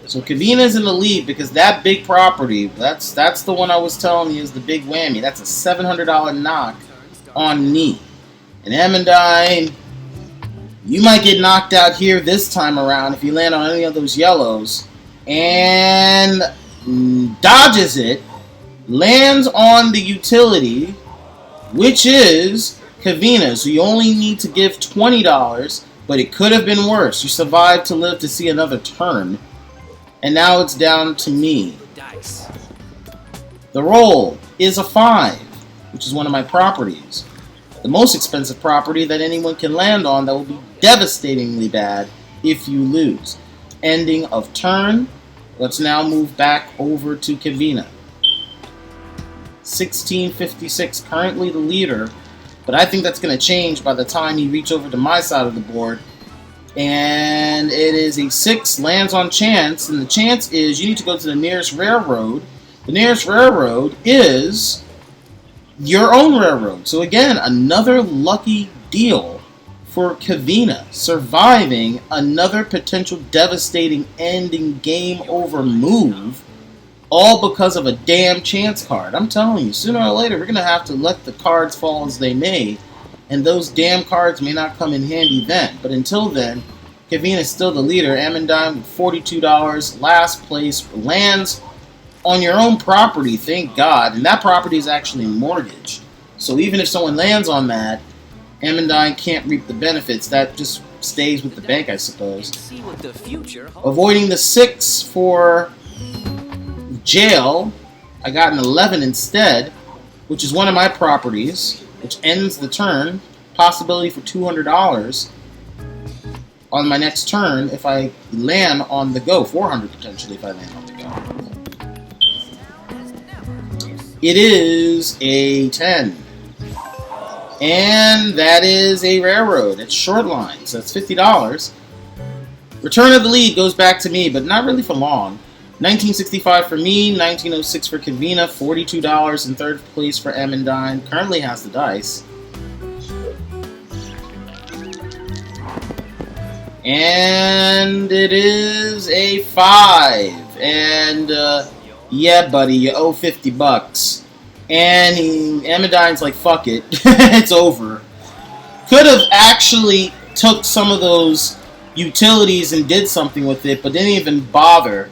So Kavina's in the lead because that big property, that's the one I was telling you is the big whammy. That's a $700 knock on me. And Emendine, you might get knocked out here this time around if you land on any of those yellows. And dodges it, lands on the utility, which is Kavina. So you only need to give $20, but it could have been worse. You survived to live to see another turn. And now it's down to me. The roll is a 5, which is one of my properties. The most expensive property that anyone can land on that will be devastatingly bad if you lose. Ending of turn. Let's now move back over to Kavina. 1656, currently the leader, but I think that's going to change by the time you reach over to my side of the board. And it is a 6, lands on chance, and the chance is you need to go to the nearest railroad. The nearest railroad is your own railroad. So again, another lucky deal for Kavina, surviving another potential devastating ending game over move, all because of a damn chance card. I'm telling you, sooner or later, we're going to have to let the cards fall as they may, and those damn cards may not come in handy then. But until then, Kavina is still the leader. Emendine with $42. Last place, lands on your own property, thank God. And that property is actually mortgaged. So even if someone lands on that, Emendine can't reap the benefits. That just stays with the bank, I suppose. Avoiding the 6 for jail, I got an 11 instead, which is one of my properties, which ends the turn. Possibility for $200 on my next turn if I land on the go. $400 potentially if I land on the go. It is a 10. And that is a railroad. It's short line, so it's $50. Return of the lead goes back to me, but not really for long. 1965 for me, 1906 for Kavina, $42 in third place for Amandine. Currently has the dice. And it is a 5. And, yeah, buddy, you owe $50. And Amandine's like, fuck it. It's over. Could have actually took some of those utilities and did something with it, but didn't even bother.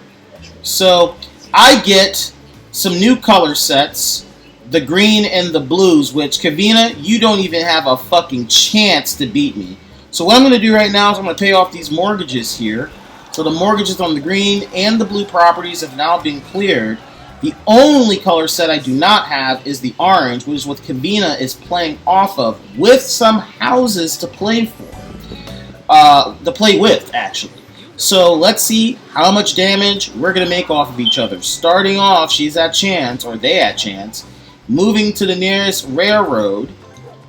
So, I get some new color sets, the green and the blues, which, Kavina, you don't even have a fucking chance to beat me. So what I'm going to do right now is I'm going to pay off these mortgages here. So the mortgages on the green and the blue properties have now been cleared. The only color set I do not have is the orange, which is what Kavina is playing off of, with some houses to play for. To play with, actually. So let's see how much damage we're going to make off of each other. Starting off, she's at chance, or they at chance. Moving to the nearest railroad.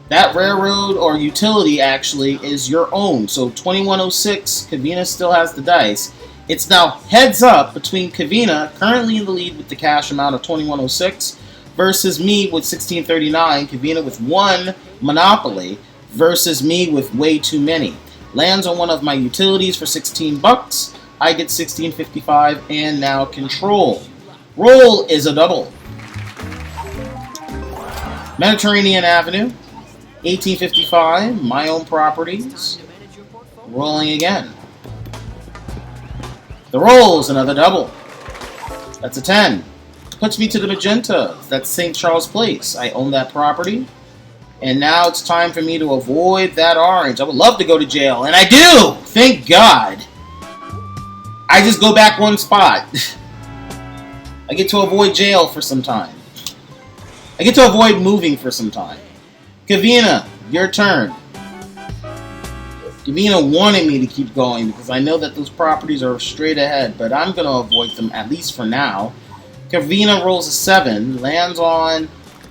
That railroad or utility actually is your own. So 2106, Kavina still has the dice. It's now heads up between Kavina, currently in the lead with the cash amount of 2106, versus me with 1639. Kavina with 1 Monopoly versus me with way too many. Lands on one of my utilities for $16. I get 1655 and now control. Roll is a double. Mediterranean Avenue, 1855, my own properties. Rolling again. The roll's another double. That's a 10. Puts me to the magenta. That's St. Charles Place. I own that property. And now it's time for me to avoid that orange. I would love to go to jail, and I do! Thank God. I just go back one spot. I get to avoid jail for some time. I get to avoid moving for some time. Kavina, your turn. Kavina wanted me to keep going because I know that those properties are straight ahead, but I'm going to avoid them, at least for now. Kavina rolls a 7, lands on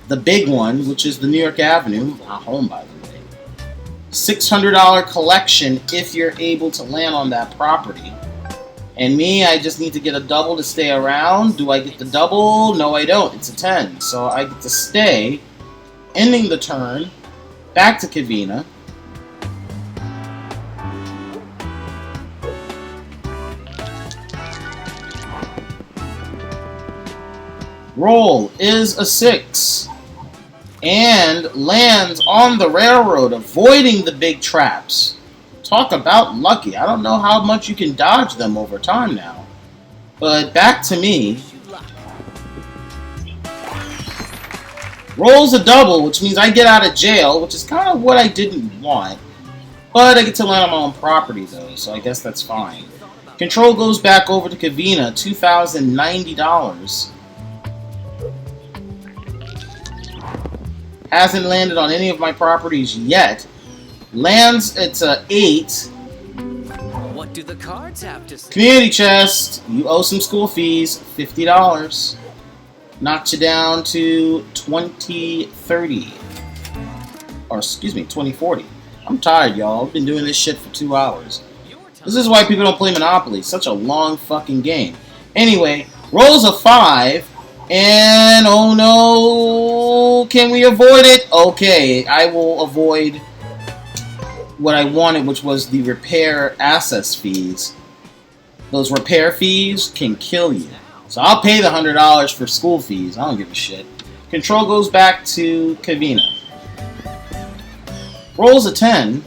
the big one, which is the New York Avenue. Not home, by the way. $600 collection if you're able to land on that property. And me, I just need to get a double to stay around. Do I get the double? No, I don't. It's a 10. So I get to stay, ending the turn, back to Kavina. Roll is a 6. And lands on the railroad, avoiding the big traps. Talk about lucky. I don't know how much you can dodge them over time now. But back to me. Rolls a double, which means I get out of jail, which is kind of what I didn't want. But I get to land on my own property, though, so I guess that's fine. Control goes back over to Kavina, $2,090. Hasn't landed on any of my properties yet. Lands, it's a 8. What do the cards have to say? Community chest. You owe some school fees. $50. Knocks you down to 2030. Or, excuse me, 2040. I'm tired, y'all. I've been doing this shit for 2 hours. This is why people don't play Monopoly. It's such a long fucking game. Anyway, rolls a 5. And, oh no, can we avoid it? Okay, I will avoid what I wanted, which was the repair access fees. Those repair fees can kill you. So I'll pay the $100 for school fees. I don't give a shit. Control goes back to Kavina. Rolls a 10.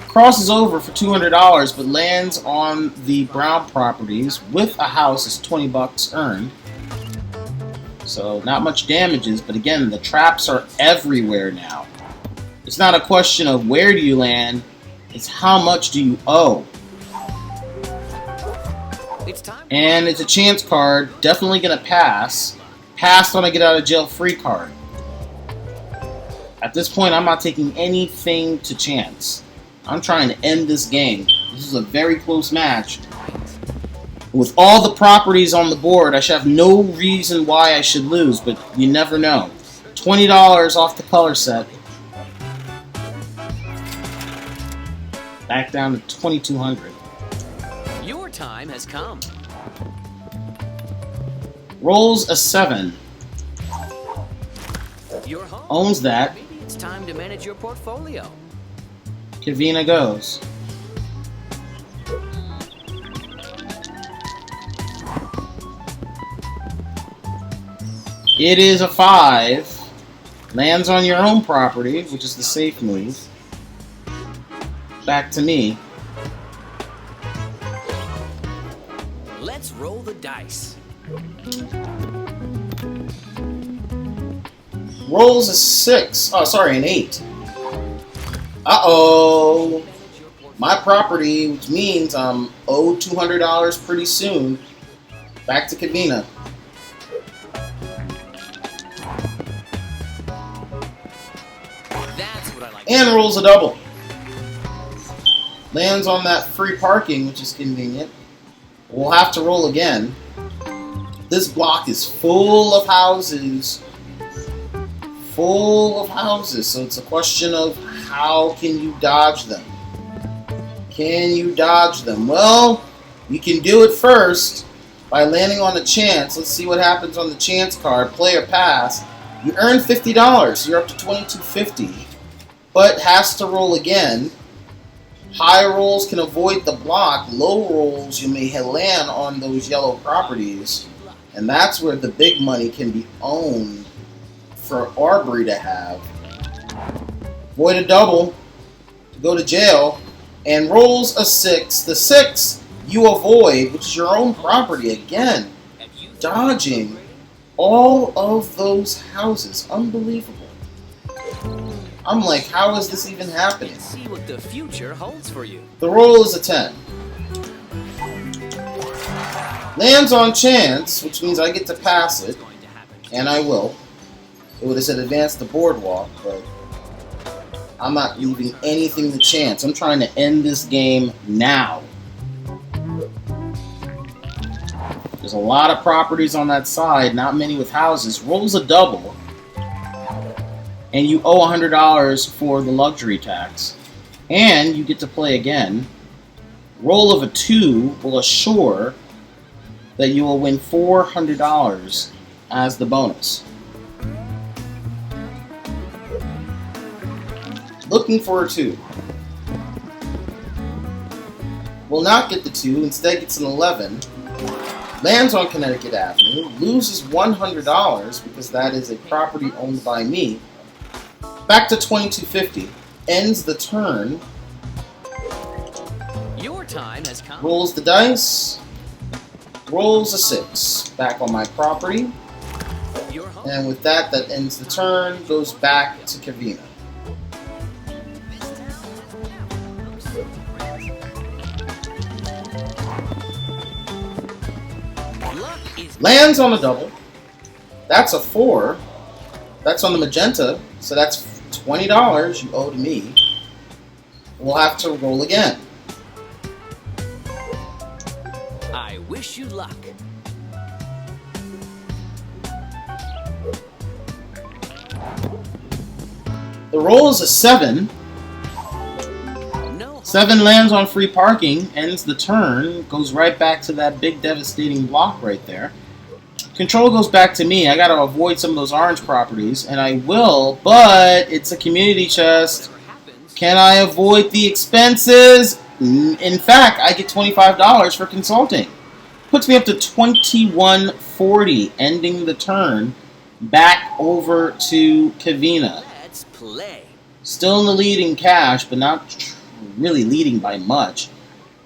Crosses over for $200, but lands on the brown properties with a house is $20 earned. So not much damages, but again, the traps are everywhere now. It's not a question of where do you land, it's how much do you owe. And it's a chance card, definitely gonna pass. Passed on a get out of jail free card. At this point, I'm not taking anything to chance. I'm trying to end this game. This is a very close match. With all the properties on the board, I should have no reason why I should lose, but you never know. $20 off the color set. Back down to 2,200. Your time has come. Rolls a 7. You're home. Owns that. Maybe it's time to manage your portfolio. Kavina goes. It is a 5. Lands on your own property, which is the safe move. Back to me. Let's roll the dice. Rolls a 6. Oh, sorry, an 8. Uh-oh. My property, which means I'm owed $200 pretty soon. Back to Kavina. That's what I like. And rolls a double. Lands on that free parking, which is convenient. We'll have to roll again. This block is full of houses. Full of houses. So it's a question of how can you dodge them? Can you dodge them? Well, you can do it first by landing on a chance. Let's see what happens on the chance card. Play or pass. You earn $50. You're up to $22.50. But has to roll again. High rolls can avoid the block. Low rolls, you may land on those yellow properties. And that's where the big money can be owned for Arbery to have. Avoid a double to go to jail. And rolls a 6. The 6 you avoid, which is your own property. Again, dodging all of those houses. Unbelievable. I'm like, how is this even happening? Let's see what the future holds for you. The roll is a 10. Lands on chance, which means I get to pass it, and I will. It would have said advance the boardwalk, but I'm not leaving anything to chance. I'm trying to end this game now. There's a lot of properties on that side, not many with houses. Rolls a double. And you owe $100 for the luxury tax. And you get to play again. Roll of a 2 will assure that you will win $400 as the bonus. Looking for a 2. Will not get the 2, instead gets an 11. Lands on Connecticut Avenue. Loses $100 because that is a property owned by me. Back to $22.50. Ends the turn. Your time has come. Rolls the dice. Rolls a 6. Back on my property. You're home. And with that, that ends the turn. Goes back to Kavina. Luck is Lands on a double. That's a 4. That's on the magenta. So that's $20 you owe to me. We'll have to roll again. I wish you luck. The roll is a 7. No. 7 lands on free parking, ends the turn, goes right back to that big devastating block right there. Control goes back to me. I gotta avoid some of those orange properties, and I will, but it's a community chest. Can I avoid the expenses? In fact, I get $25 for consulting. Puts me up to $21.40, ending the turn. Back over to Kavina. Let's play. Still in the lead in cash, but not really leading by much.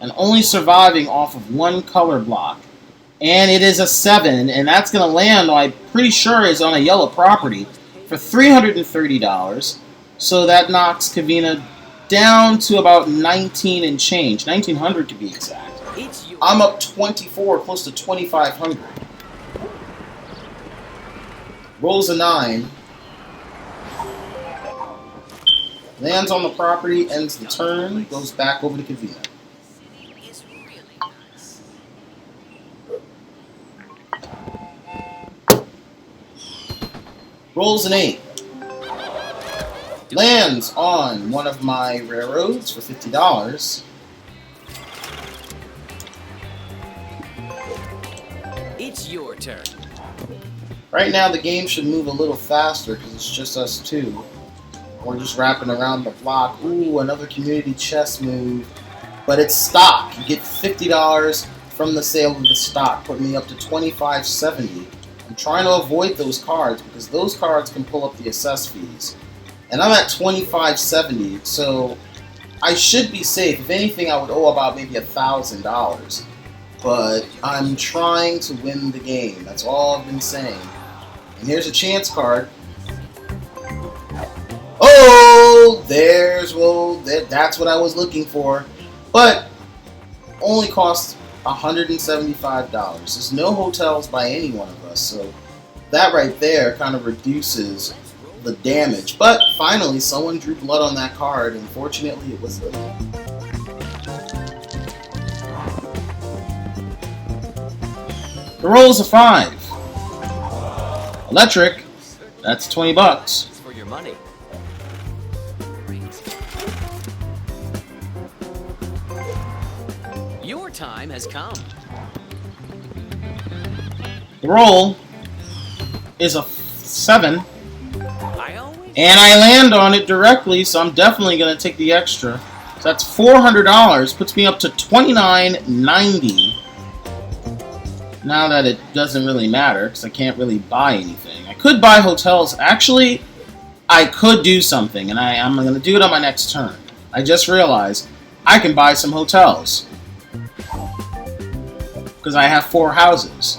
And only surviving off of one color block. And it is a 7, and that's going to land, I'm pretty sure, is on a yellow property for $330. So that knocks Kavina down to about 19 and change, 1900 to be exact. It's your I'm up 24, close to 2,500. Rolls a 9. Lands on the property, ends the turn, goes back over to Kavina. is really nice. Rolls an 8. Lands on one of my railroads for $50. It's your turn. Right now, the game should move a little faster because it's just us two. We're just wrapping around the block. Ooh, another community chest move. But it's stock. You get $50 from the sale of the stock, putting me up to $25.70. I'm trying to avoid those cards because those cards can pull up the assess fees. And I'm at $25.70, so I should be safe. If anything, I would owe about maybe $1,000. But I'm trying to win the game. That's all I've been saying. And here's a chance card. Oh, that's what I was looking for. But only cost $175. There's no hotels by any one of us, so that right there kind of reduces the damage. But finally, someone drew blood on that card. Unfortunately, it was the roll's a 5. Electric. That's $20. For your money. Your time has come. The roll is a 7. I always And I land on it directly, so I'm definitely going to take the extra. So that's $400, puts me up to $29.90. Now that it doesn't really matter, because I can't really buy anything. I could buy hotels. Actually, I could do something, and I'm going to do it on my next turn. I just realized I can buy some hotels. Because I have 4 houses.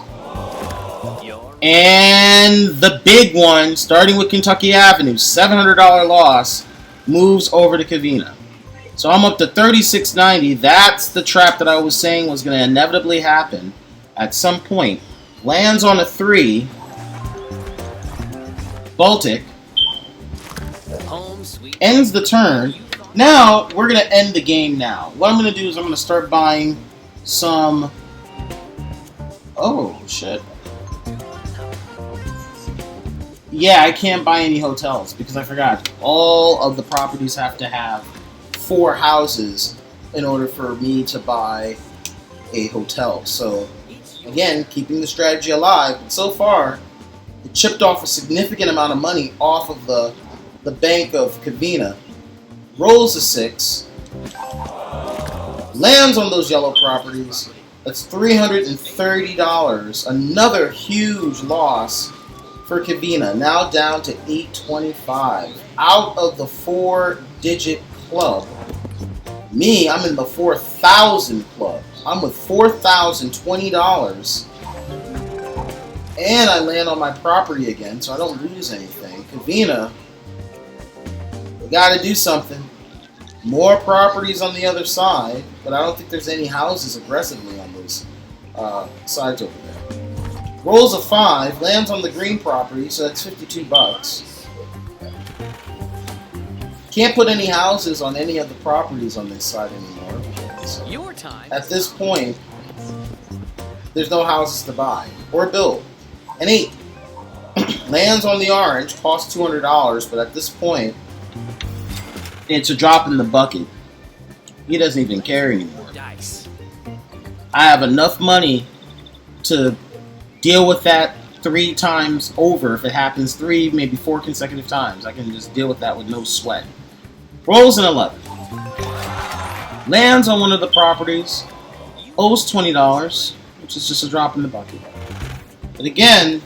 And the big one, starting with Kentucky Avenue, $700 loss, moves over to Covina. So I'm up to $36.90. That's the trap that I was saying was going to inevitably happen at some point. Lands on a 3. Baltic. home sweet. Ends the turn. Now, we're going to end the game now. What I'm going to do is I'm going to start buying some... Oh, shit. Yeah, I can't buy any hotels because I forgot. All of the properties have to have 4 houses in order for me to buy a hotel. So, again, keeping the strategy alive. But so far, it chipped off a significant amount of money off of the bank of Covina. Rolls a 6. Lands on those yellow properties. That's $330. Another huge loss for Covina, now down to $825. Out of the 4-digit club. Me, I'm in the 4,000 club. I'm with $4,020. And I land on my property again, so I don't lose anything. Covina, we gotta do something. More properties on the other side, but I don't think there's any houses aggressively on those sides over there. Rolls a 5, lands on the green property, so that's $52. Can't put any houses on any of the properties on this side anymore. Because Your time. at this point, there's no houses to buy or build. An 8 lands on the orange, costs $200, but at this point, it's a drop in the bucket. He doesn't even care anymore. Dice. I have enough money to deal with that 3 times over. If it happens 3, maybe 4 consecutive times, I can just deal with that with no sweat. Rolls an 11. Lands on one of the properties. Owes $20, which is just a drop in the bucket. But again,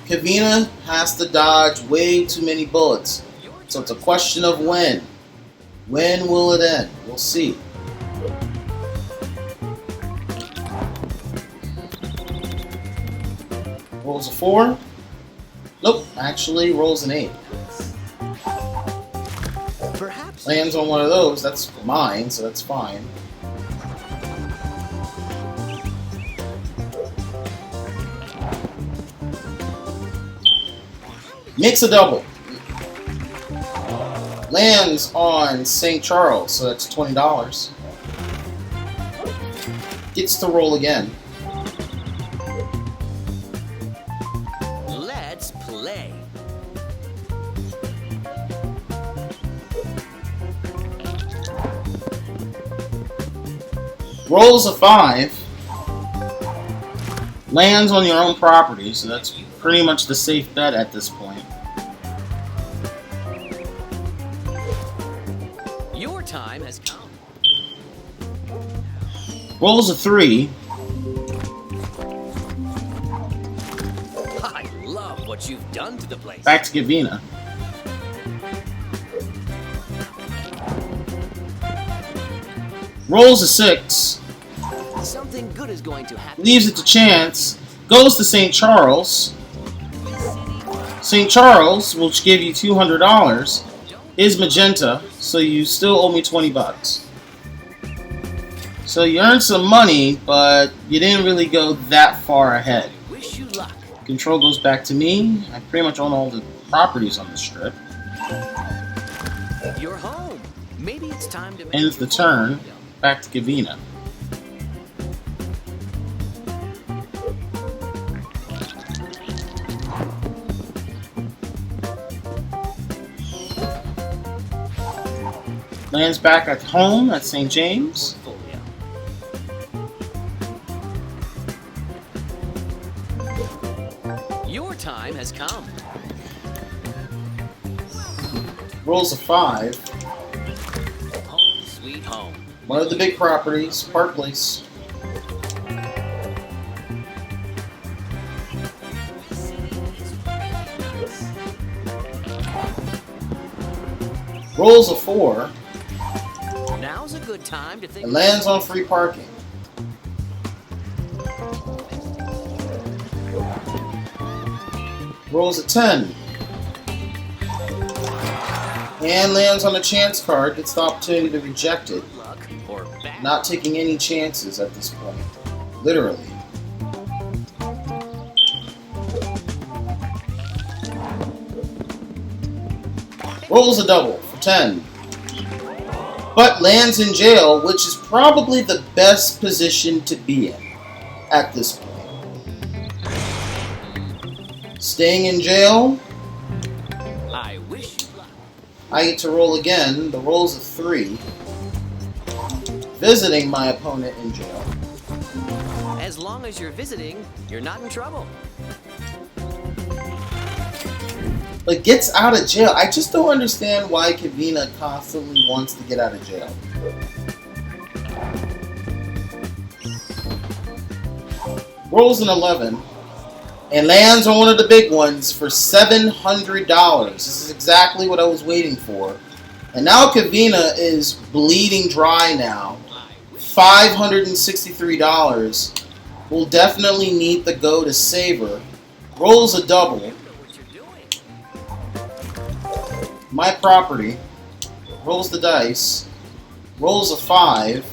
Covina has to dodge way too many bullets. So it's a question of when. When will it end? We'll see. Rolls a 4. Nope, actually rolls an 8. Perhaps. Lands on one of those. That's mine, so that's fine. Makes a double. Lands on St. Charles, so that's $20. Gets to roll again. Let's play. Rolls a 5. Lands on your own property, so that's pretty much the safe bet at this point. Your time has come. Rolls a 3. I love what you've done to the place. Back to Gavina. Rolls a 6. Something good is going to happen. Leaves it to chance. Goes to St. Charles. St. Charles will give you $200. Is magenta, so you still owe me 20 bucks. So you earned some money, but you didn't really go that far ahead. Wish you luck. Control goes back to me. I pretty much own all the properties on the strip. You're home. Maybe it's time to make Ends the turn. Back to Gavina. Lands back at home at St. James. portfolio. Your time has come. Rolls a 5. Home sweet home. One of the big properties, Park Place. Rolls a 4. Now's a good time to think. It lands on free parking. Rolls a 10. And lands on a chance card. Gets the opportunity to reject it. Good luck or bad. Not taking any chances at this point. Literally. Rolls a double for 10. But lands in jail, which is probably the best position to be in at this point. Staying in jail, I wish you luck. I get to roll again. The roll's a 3. Visiting my opponent in jail. As long as you're visiting, you're not in trouble. But gets out of jail. I just don't understand why Gavina constantly wants to get out of jail. Rolls an 11. And lands on one of the big ones for $700. This is exactly what I was waiting for. And now Gavina is bleeding dry now. $563. Will definitely need the go to save her. Rolls a double. You know what you're doing. My property. Rolls the dice. Rolls a 5.